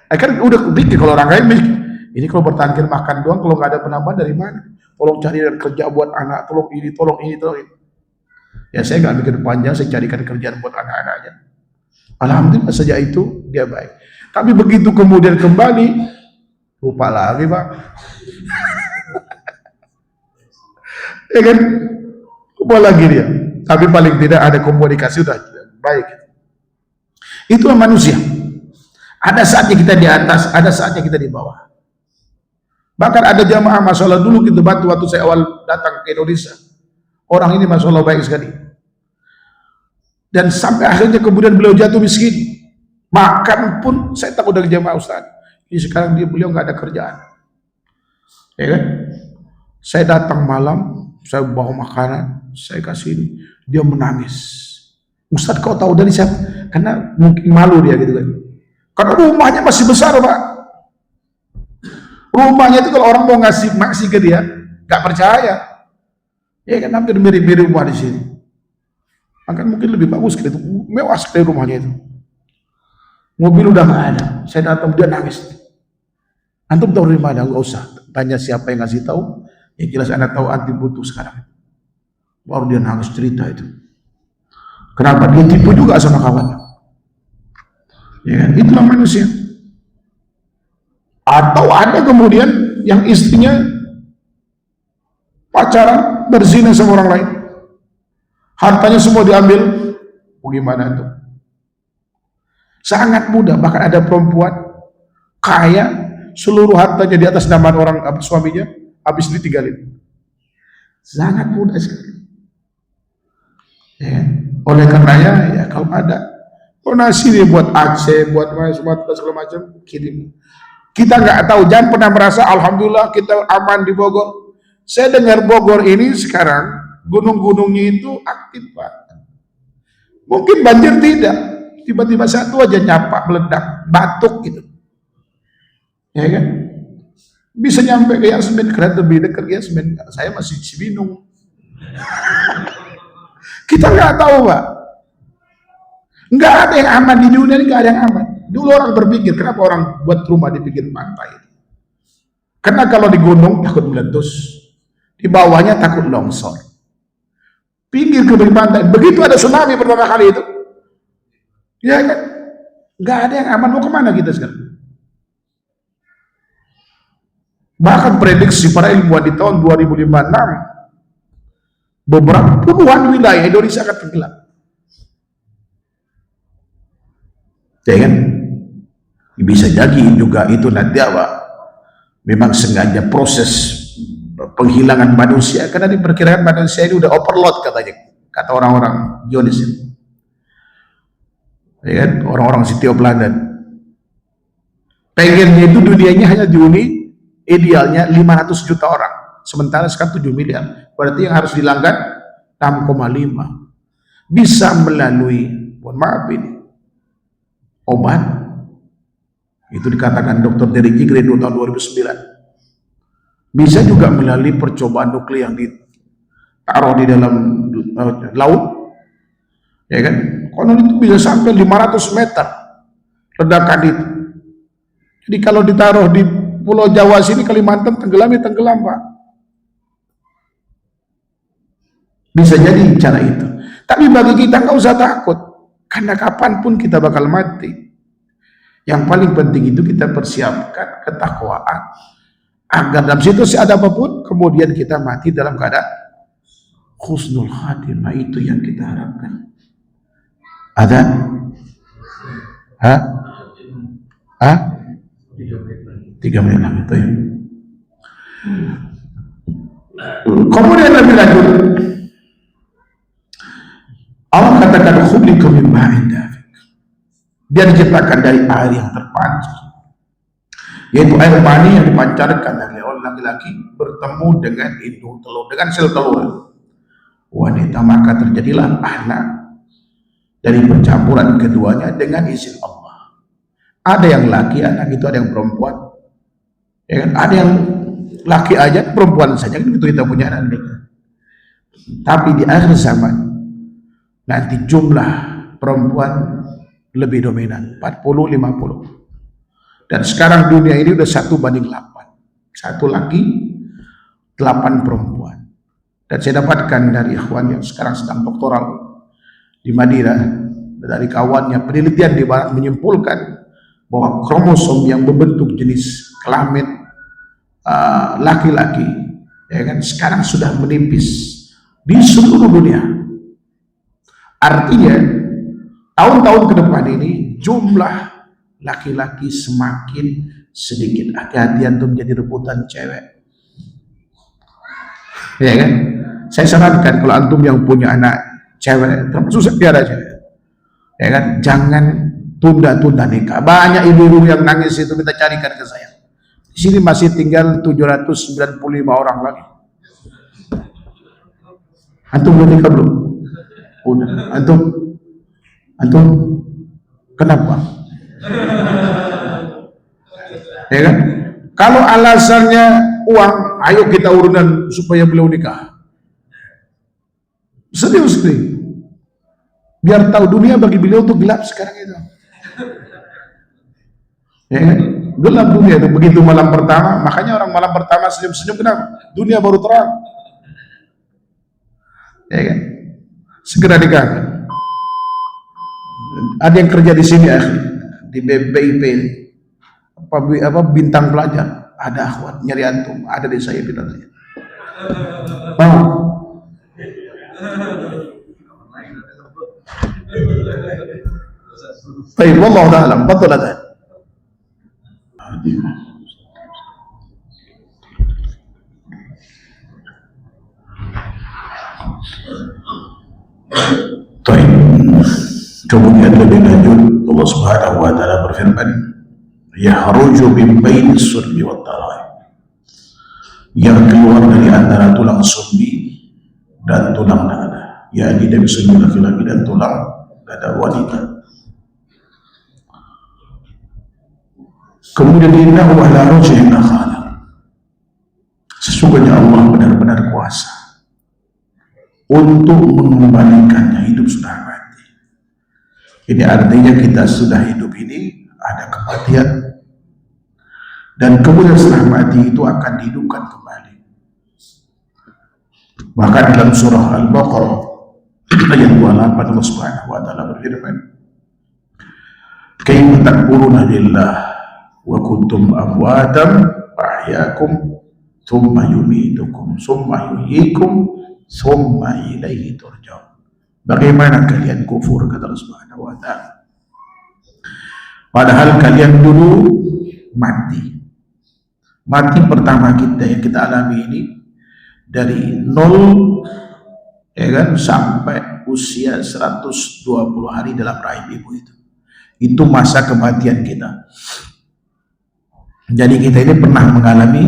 Kan udah pikir kalau orang kaya mikir, ini kalau bertangkir makan doang, kalau gak ada penambahan dari mana? Tolong cari kerja buat anak, tolong ini, tolong ini, tolong ini. Ya saya nggak mikir panjang, saya carikan kerjaan buat anak-anaknya. Alhamdulillah sejak itu dia baik. Tapi begitu kemudian kembali, lupa lagi Pak. Ya kan, lupa lagi dia. Tapi paling tidak ada komunikasi udah baik. Itulah manusia. Ada saatnya kita di atas, ada saatnya kita di bawah. Bahkan ada jamaah masalah dulu kita bantu waktu saya awal datang ke Indonesia. Orang ini Masya Allah baik sekali. Dan sampai akhirnya kemudian beliau jatuh miskin. Makan pun saya takut dari jamaah Ustaz. Ini sekarang beliau nggak ada kerjaan. Ya kan? Saya datang malam, saya bawa makanan, saya kasih ini. Dia menangis. Ustaz kau tahu dari siapa? Karena mungkin malu dia gitu kan. Karena rumahnya masih besar Pak. Rumahnya itu kalau orang mau ngasih ke dia, nggak percaya. Ya kan, hampir mirip-mirip rumah di sini. Maka mungkin lebih bagus gitu, mewah sekali rumahnya itu. Mobil udah nggak ada. Saya datang dia nangis. Antum tahu dari mana? Enggak usah tanya siapa yang ngasih tahu. Yang jelas anak tahu antum butuh sekarang. Baru dia nangis cerita itu. Kenapa? Dia tipu juga sama kawannya. Ya kan? Itulah manusia. Atau ada kemudian yang istrinya pacaran berzina sama orang lain, hartanya semua diambil. Bagaimana itu? Sangat mudah. Bahkan ada perempuan kaya, seluruh hartanya di atas nama orang suaminya, habis ditinggalin. Sangat mudah sekali. Ya. Oleh karenanya, ya kalau ada donasi nih buat Aceh, buat segala macam, kirim. Kita nggak tahu, jangan pernah merasa alhamdulillah kita aman di Bogor. Saya dengar Bogor ini sekarang gunung-gunungnya itu aktif, Pak. Mungkin banjir tidak, tiba-tiba satu aja nyapa meledak, batuk gitu, ya kan? Bisa nyampe ke Yasmin, karena lebih dekat Yasmin. Saya masih Cibinong. Kita nggak tahu, Pak. Nggak ada yang aman di dunia ini, nggak ada yang aman. Dulu orang berpikir, kenapa orang buat rumah di pinggir pantai? Karena kalau di gunung takut meletus, di bawahnya takut longsor. Pinggir ke pantai, begitu ada tsunami pertama kali itu, ya kan? Nggak ada yang aman. Mau kemana kita sekarang? Bahkan prediksi para ilmuwan di tahun 2056, beberapa puluhan wilayah Indonesia akan tenggelam. Ya kan? Bisa jadi juga itu nanti memang sengaja proses penghilangan manusia, karena diperkirakan manusia ini udah overload katanya, kata orang-orang Zionis itu. Ya kan? Orang-orang City of London pengennya itu dunianya hanya dihuni idealnya 500 juta orang, sementara sekarang 7 miliar. Berarti yang harus dihilangkan 6,5. Bisa melalui, mohon maaf ini, obat. Itu dikatakan Dr. Derek Kigren tahun 2009. Bisa juga melalui percobaan nuklir yang ditaruh di dalam laut, ya kan? Konon itu bisa sampai 500 meter ledakan itu. Jadi kalau ditaruh di Pulau Jawa sini, Kalimantan tenggelam, Pak. Bisa jadi cara itu. Tapi bagi kita nggak usah takut, karena kapanpun kita bakal mati. Yang paling penting itu kita persiapkan ketakwaan, agar dalam situasi ada apapun, kemudian kita mati dalam keadaan husnul khatimah. Itu yang kita harapkan. Ada? Hah? 3 menit lagi itu ya. Kemudian lebih lanjut, Allah katakan khuliqa min ma'in dafiq. Dia diciptakan dari air yang terpancar, yaitu air mani yang dipancarkan dari orang laki-laki bertemu dengan indung telur, dengan sel telur wanita, maka terjadilah anak dari percampuran keduanya dengan izin Allah. Ada yang laki anak itu, ada yang perempuan, ya kan? Ada yang laki aja, perempuan saja, kan itu kita punya anak. Tapi di akhir zaman nanti jumlah perempuan lebih dominan, 40-50. Dan sekarang dunia ini udah 1:8. 1 laki, 8 perempuan. Dan saya dapatkan dari ikhwan yang sekarang sedang doktoral di Madinah, dari kawannya, penelitian di barat menyimpulkan bahwa kromosom yang membentuk jenis kelamin laki-laki, ya kan, sekarang sudah menipis di seluruh dunia. Artinya tahun-tahun ke depan ini jumlah laki-laki semakin sedikit. Hati-hati antum jadi rebutan cewek, ya kan? Saya sarankan kalau antum yang punya anak cewek, termasuk saya aja, ya kan, jangan tunda-tunda nikah. Banyak ibu-ibu yang nangis itu minta carikan ke saya. Di sini masih tinggal 795 orang lagi. Antum belum nikah belum? Udah. Antum kenapa? Ya kan? Kalau alasannya uang, ayo kita urunan supaya beliau nikah. Serius nih. Biar tahu dunia bagi beliau tuh gelap sekarang itu. Ya kan? Gelap dunia itu begitu malam pertama. Makanya orang malam pertama senyum-senyum, kenapa? Dunia baru terang. Ya kan? Segera nikahkan. Ada yang kerja di sini, di BIP ini, apa bintang pelajar, ada akhwat nyari antum, ada di saya bidangnya. Baik, wallahu a'lam. Betul ada. Baik. Kemudian lebih lanjut Allah Subhanahu wa taala berfirman, yahruju min baini sulbi wat tara'ib, yang keluar dari antara tulang sumbi dan tulang dada, yakni dari sumbi laki-laki dan tulang dada wanita. Kemudian innahu ala rajhin qadir, sesungguhnya Allah benar-benar kuasa untuk mengembalikannya hidup sudah mati. Ini artinya kita sudah hidup ini ada kematian, dan kemudian setelah mati itu akan dihidupkan kembali. Bahkan dalam surah Al-Baqarah ayat 28 Allah Subhanahu wa taala berfirman, kaifa takfuruna billah wa kuntum amwatan fa ahyaakum thumma yumitukum thumma yuhyikum thumma ilaihi turja'un. Bagaimana kalian kufur, kata Allah Subhanahu wa taala, padahal kalian dulu mati. Mati pertama kita yang kita alami ini dari 0 ya kan sampai usia 120 hari dalam rahim ibu itu. Itu masa kematian kita. Jadi kita ini pernah mengalami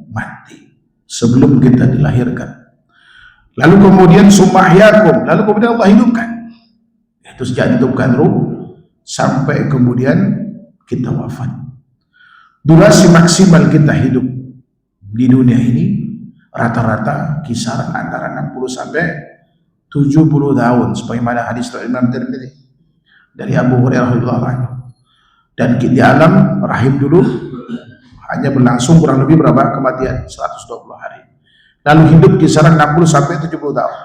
mati sebelum kita dilahirkan. Lalu kemudian sumahyakum, lalu kemudian Allah hidupkan. Itu sejak hidupkan ruh sampai kemudian kita wafat. Durasi maksimal kita hidup di dunia ini rata-rata kisaran antara 60 sampai 70 tahun, sebagaimana hadis dari Imam Tirmidzi dari Abu Hurairah radhiyallahu anhu. Dan di alam rahim dulu hanya berlangsung kurang lebih berapa kematian? 120 hari. Lalu hidup kisaran 60 sampai 70 tahun.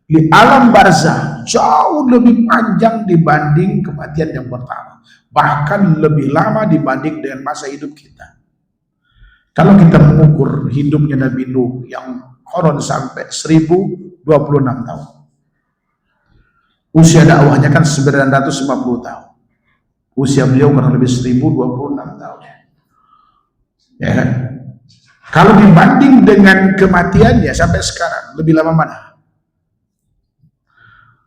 Di alam barzah jauh lebih panjang dibanding kematian yang pertama. Bahkan lebih lama dibanding dengan masa hidup kita. Kalau kita mengukur hidupnya Nabi Nuh yang konon sampai 1026 tahun. Usia dakwahnya kan 950 tahun. Usia beliau kurang lebih 1026 tahun. Ya kan? Kalau dibanding dengan kematiannya sampai sekarang, lebih lama mana?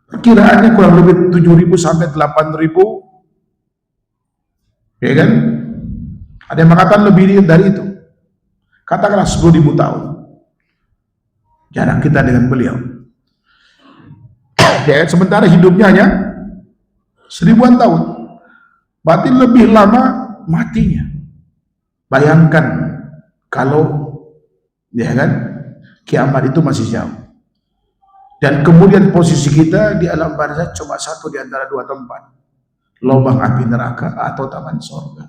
Perkiraannya kurang lebih 7.000 sampai 8.000. Ya kan? Ada yang mengatakan lebih dari itu. Katakanlah 10.000 tahun. Jarak kita dengan beliau. Ya, sementara hidupnya hanya 1000-an tahun. Berarti lebih lama matinya. Bayangkan kalau ya kan kiamat itu masih jauh, dan kemudian posisi kita di alam barzah cuma satu di antara dua tempat, lubang api neraka atau taman surga.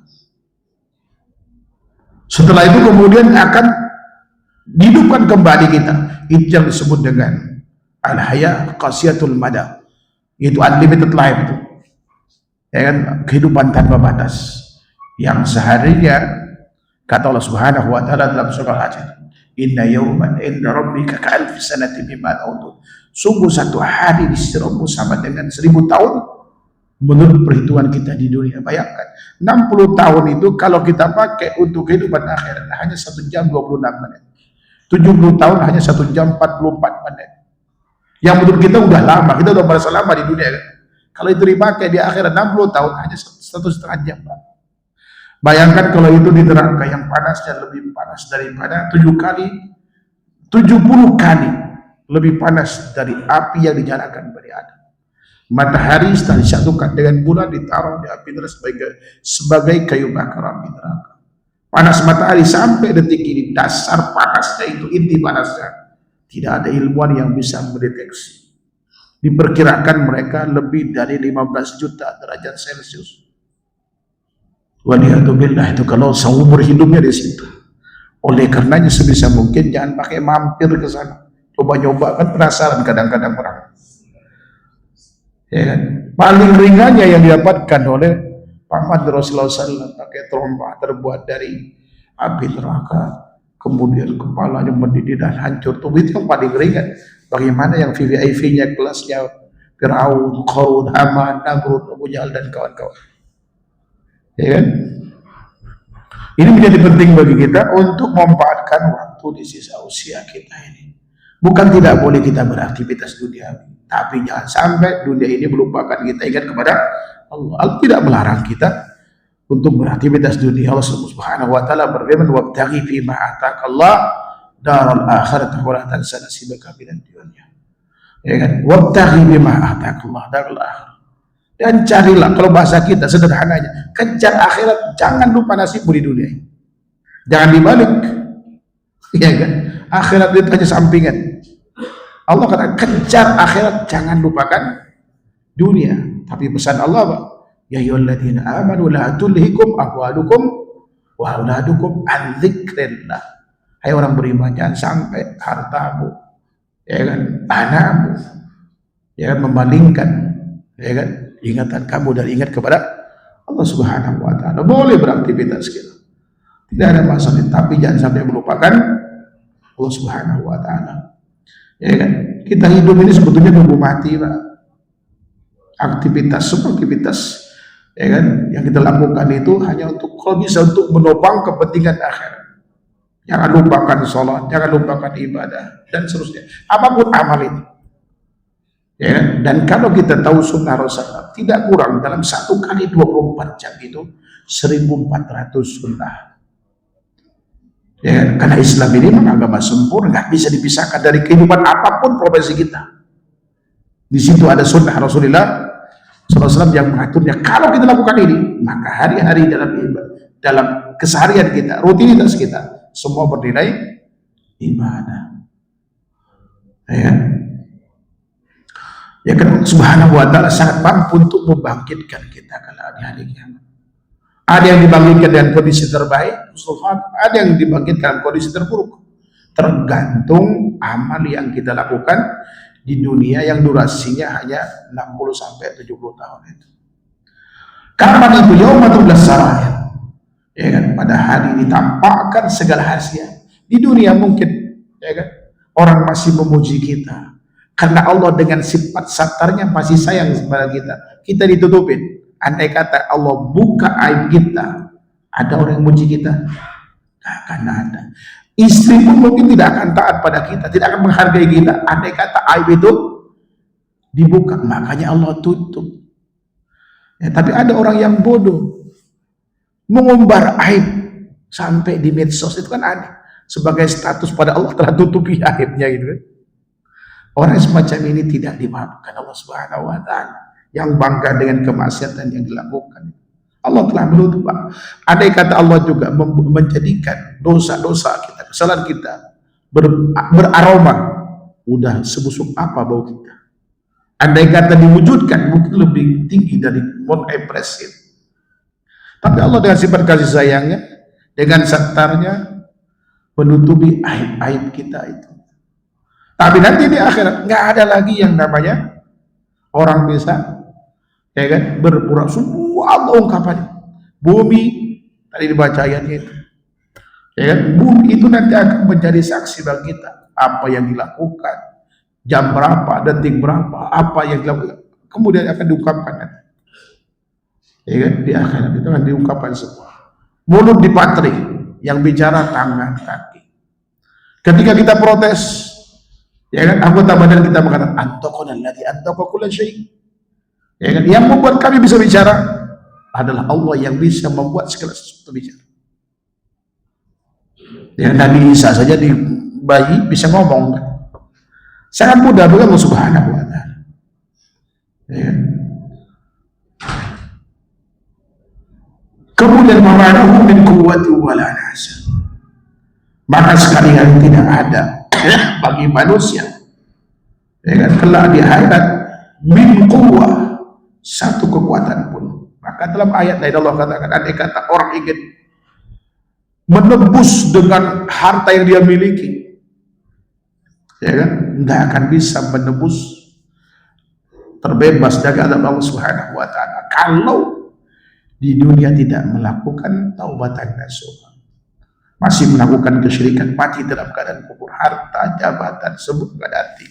Setelah itu kemudian akan dihidupkan kembali kita. Itu yang disebut dengan al-haya qasiyatul mada, itu unlimited life itu, ya kan, kehidupan tanpa batas yang seharinya kata Allah Subhanahu wa taala dalam surah Al-Hajj, inna yawman inda rabbika ka'alfi sanatin mimma ta'udun, sungguh satu hari di sisi Rabbmu sama dengan 1000 tahun menurut perhitungan kita di dunia. Bayangkan 60 tahun itu kalau kita pakai untuk kehidupan akhirat hanya 1 jam 26 menit, 70 tahun hanya 1 jam 44 menit, yang menurut kita udah lama, kita udah merasa lama di dunia kan? Kalau itu dipakai di akhirat 60 tahun hanya 1,5 jam. Bayangkan kalau itu di neraka yang panasnya lebih panas daripada 70 kali lebih panas dari api yang dinyalakan bani Adam. Matahari setelah disatukan dengan bulan ditaruh di api neraka sebagai kayu bakar api neraka. Panas matahari sampai detik ini, dasar panasnya itu, inti panasnya, tidak ada ilmuwan yang bisa mendeteksi. Diperkirakan mereka lebih dari 15 juta derajat Celcius. Waliyadzubillah, itu kalau seumur hidupnya di situ. Oleh karenanya sebisa mungkin jangan pakai mampir ke sana. Coba-coba, kan penasaran kadang-kadang orang. Ya kan? Paling ringannya yang didapatkan oleh paman Rasulullah SAW pakai trompa terbuat dari api neraka, kemudian kepalanya mendidih dan hancur. Tubuh itu yang paling ringan. Bagaimana yang VVIP-nya kelasnya Fir'aun, Qarun, Haman, Namrud, Abu Jahal dan kawan-kawan. Ya kan? Ini menjadi penting bagi kita untuk memanfaatkan waktu di sisa usia kita ini. Bukan tidak boleh kita beraktivitas duniawi, tapi jangan sampai dunia ini melupakan kita ingat kepada Allah. Allah tidak melarang kita untuk beraktivitas dunia. Allah Subhanahu wa taala berfirman, "Wabtaghi fi ma ataakallah darul akhirati wa la tansa nasibaka minad dunya." Ya kan? Wabtaghi bima ataakallah darul akhirah. Dan carilah, kalau bahasa kita sederhananya, kejar akhirat, jangan lupa nasibmu di dunia ini. Jangan dibalik. Ya kan? Akhirat itu hanya sampingan. Allah kata kejar akhirat, jangan lupakan dunia. Tapi pesan Allah apa? Ya ayyuhalladzina amanu la tulhikum amwalukum wa auladukum an dzikrillah. Hai orang beriman, jangan sampai hartamu, ya kan, anakmu, ya kan, memalingkan, ya kan, ingatan kamu dan ingat kepada Allah Subhanahu wa taala. Boleh beraktivitas kita, tidak ada masalah, tapi jangan sampai melupakan Allah Subhanahu wa taala. Ya kan? Kita hidup ini sebetulnya nunggu mati, Pak. Semua aktivitas, ya kan, yang kita lakukan itu hanya untuk, kalau bisa, untuk menopang kepentingan akhirat. Jangan lupakan sholat, jangan lupakan ibadah dan seterusnya. Apapun amal itu. Ya kan? Dan kalau kita tahu sunnah Rasulullah, tidak kurang dalam 1 kali 24 jam itu 1400 sunnah. Ya, karena Islam ini memang agama sempurna, nggak bisa dipisahkan dari kehidupan apapun profesi kita. Di situ ada sunnah Rasulullah SAW yang mengaturnya. Kalau kita lakukan ini, maka hari-hari dalam keseharian kita, rutinitas kita, semua bernilai ibadah. Ya kan, Subhanahu wa ta'ala sangat mampu untuk membangkitkan kita kalau di hari kiamat. Ada yang dibangkitkan dengan kondisi terbaik, ada yang dibangkitkan dengan kondisi terburuk. Tergantung amal yang kita lakukan di dunia yang durasinya hanya 60-70 tahun itu. Kapan itu? Yauma tublas sarair. Ya kan? Pada hari ditampakkan segala hasil. Di dunia mungkin, ya kan, orang masih memuji kita karena Allah dengan sifat satarnya masih sayang kepada kita. Kita ditutupin. Andai kata Allah buka aib kita, ada orang yang memuji kita? Tidak akan ada. Istri pun mungkin tidak akan taat pada kita, tidak akan menghargai kita. Andai kata aib itu dibuka, makanya Allah tutup. Ya, tapi ada orang yang bodoh, mengumbar aib sampai di medsos, itu kan ada. Sebagai status pada Allah telah tutupi aibnya gitu kan. Orang semacam ini tidak dimaafkan Allah Subhanahu wa ta'ala. Yang bangga dengan kemaksiatan yang dilakukan, Allah telah menutup. Andai kata Allah juga menjadikan dosa-dosa kita, kesalahan kita beraroma, udah sebusuk apa bau kita. Andai kata diwujudkan, mungkin lebih tinggi dari Mount Everest. Tapi Allah dengan sifat kasih sayangnya, dengan satarnya, menutupi aib-aib kita itu. Tapi nanti di akhirat nggak ada lagi yang namanya orang bisa, ya kan, berpura semua Allah ungkapannya. Bumi tadi dibaca ayatnya itu, ya kan, bumi itu nanti akan menjadi saksi bagi kita apa yang dilakukan, jam berapa, detik berapa, apa yang dilakukan, kemudian akan diungkapkan nanti, ya kan, di akhirat itu akan diungkapkan semua. Mulut dipatri, yang bicara tangan kaki. Ketika kita protes, ya kan, anggota badan kita mengatakan antaqana alladzi antaqa kulla syai'. Ya kan, yang membuat kami bisa bicara adalah Allah yang bisa membuat segala sesuatu bicara. Ya, Nabi Isa saja di bayi bisa ngomong kan? Sangat mudah bagi Allah Subhanahu wa ta'ala. Ya. Kemudian ma'anahu min quwwati wala nasab. Maka sekalian tidak ada bagi manusia, ya kan, kelak di akhirat min quwwah, satu kekuatan pun. Maka Kan dalam ayat lain Allah katakan, andai kata orang ingin menebus dengan harta yang dia miliki, ya kan, nggak akan bisa menebus terbebas dari azab Allah Subhanahu wa taala kalau di dunia tidak melakukan taubatan nasuha, masih melakukan kesyirikan, mati dalam keadaan kufur, harta, jabatan, sebut nggak ada arti.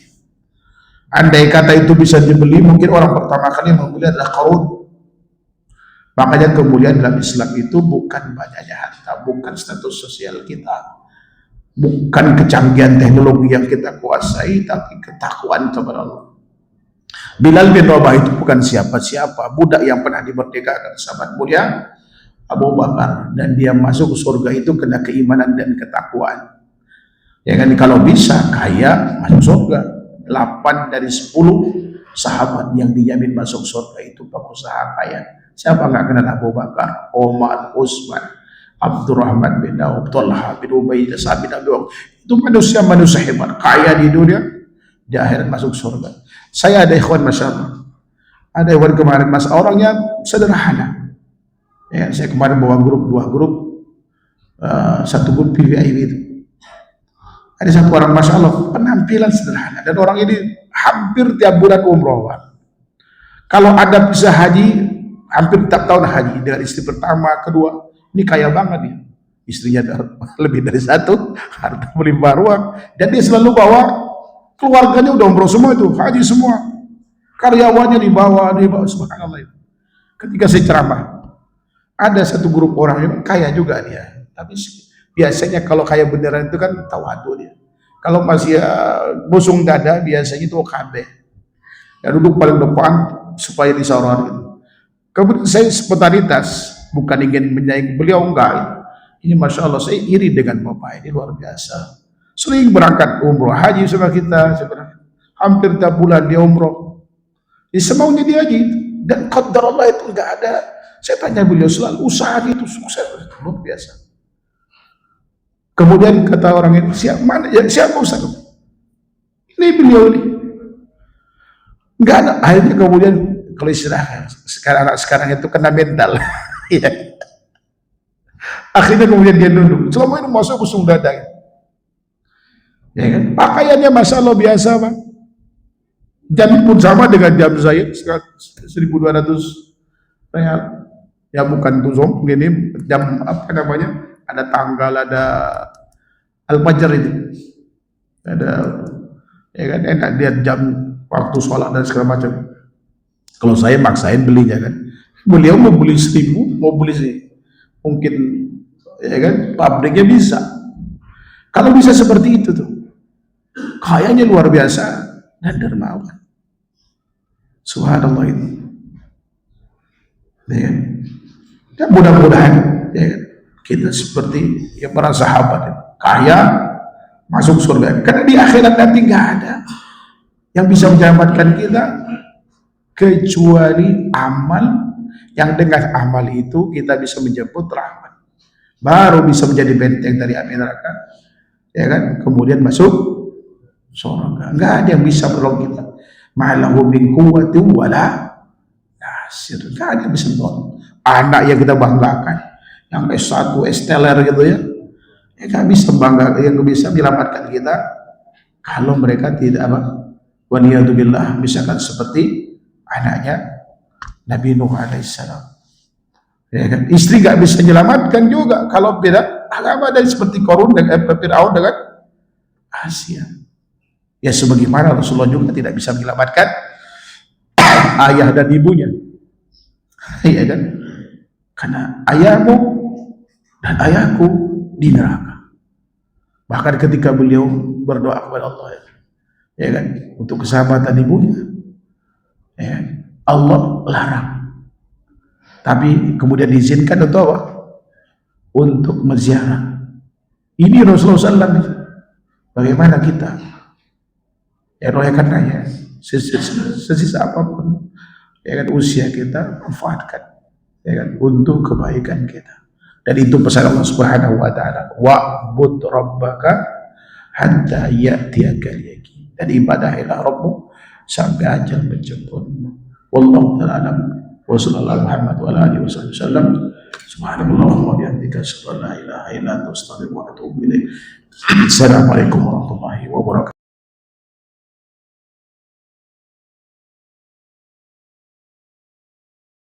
Andai kata itu bisa dibeli, mungkin orang pertama kali membeli adalah Qarun. Makanya kemuliaan dalam Islam itu bukan banyaknya harta, bukan status sosial kita, bukan kecanggihan teknologi yang kita kuasai, tapi ketakwaan kepada Allah. Bilal bin Rabah itu bukan siapa-siapa, budak yang pernah dimerdekakan sahabat mulia Abu Bakar, dan dia masuk surga itu kena keimanan dan ketakwaan. Ya kan, kalau bisa kaya masuk surga. 8 dari 10 sahabat yang dijamin masuk surga itu pengusaha kaya. Siapa nggak kenal Abu Bakar, Omar, Utsman, Abdurrahman bin Auf, Talha bin Ubaidillah, Sa'ad bin Abi Waqqas. Itu manusia-manusia hebat, kaya di dunia, di akhirat masuk surga. Saya ada ikhwan, masya Allah, ada ikhwan kemarin, mas, orangnya sederhana. Ya, saya kemarin bawa grup, 2 grup, satu grup PVIP itu. Ada satu orang, masya Allah, penampilan sederhana, dan orang ini hampir tiap bulan umroh. Kalau ada bisa haji, hampir tiap tahun haji dengan istri pertama, kedua. Ini kaya banget dia, istrinya lebih dari 1, harta melimpah ruah, dan dia selalu bawa keluarganya, udah umroh semua itu, haji semua, karyawannya dibawa, subhanallah. Ketika saya ceramah, ada satu grup orang yang kaya juga dia, tapi biasanya kalau kaya beneran itu kan tawadu dia. Kalau masih busung dada, biasanya itu OKB, ya duduk paling depan supaya disorot gitu. Kemudian saya spontanitas, bukan ingin menyaingi beliau, enggak. Ini masya Allah, saya iri dengan bapak ini, luar biasa. Sering berangkat umroh, haji sama kita, hampir tiap bulan dia umroh. Jadi semaunya dia haji, dan qadar Allah itu enggak ada. Saya tanya beliau selalu, usaha itu sukses, luar biasa. Kemudian kata orang ini, siapa Ustaz? Ini beliau ini. Enggak ada. Akhirnya kemudian kalau istilah sekarang anak sekarang itu kena mental. Akhirnya kemudian dia nunduk. Selama ini masuk busung dada. Ya kan? Pakaiannya masya Allah biasa, Pak. Jam pun sama dengan jam saya, 1.200 real. Ya bukan tuzom, gini jam apa namanya? Ada tanggal, ada al-fajr itu. Ada, ya kan, enak lihat jam, waktu sholat dan segala macam. Kalau saya maksain belinya kan. Beliau mau beli 1.000, mau beli sih. Mungkin, ya kan, pabriknya bisa. Kalau bisa seperti itu tuh, kayaknya luar biasa dan dermawan. Subhanallah itu. Ya kan? Dan mudah-mudahan, ya kan, kita seperti ya para sahabat, kaya masuk surga. Karena di akhirat nanti nggak ada yang bisa menyelamatkan kita kecuali amal, yang dengan amal itu kita bisa menjemput rahmat, baru bisa menjadi benteng dari api neraka, ya kan, kemudian masuk surga. Nggak ada yang bisa menolong kita, ma'lahu min quwwati wala nasir. Nggak ada yang bisa menolong. Anak yang kita banggakan, yang S1, S-teler gitu ya, nggak bisa bangga, yang bisa menyelamatkan kita kalau mereka tidak apa, wa niyadzubillah, misalkan seperti anaknya Nabi Nuh alaihissalam, ya kan? Istri nggak bisa menyelamatkan juga kalau beda agama, dari seperti Qarun dengan Fir'aun dengan Asia. Ya sebagaimana Rasulullah juga tidak bisa menyelamatkan ayah dan ibunya, ya kan? Karena ayahmu dan ayahku di neraka. Bahkan ketika beliau berdoa kepada Allah, ya kan, untuk kesahabatan ibunya, ya, Allah larang. Tapi kemudian diizinkan untuk apa? Untuk menziarah. Ini Rasulullah SAW. Bagaimana kita? Ya karenanya sesisa apapun, ya kan, usia kita manfaatkan, ya kan, untuk kebaikan kita. Dan itu pesan Allah Subhanahu wa taala, wa'bud rabbaka hatta ya'tiyakal yaqin. Dan ibadahilah Rabbmu sampai ajal menjemputmu. Wallahu ta'ala alam. Wa sallallahu Muhammad wa ala alihi wasallam. Subhanallahumma wa bihamdika asyhadu an la ilaha illa anta astaghfiruka wa atubu ilaik. Assalamualaikum warahmatullahi wabarakatuh.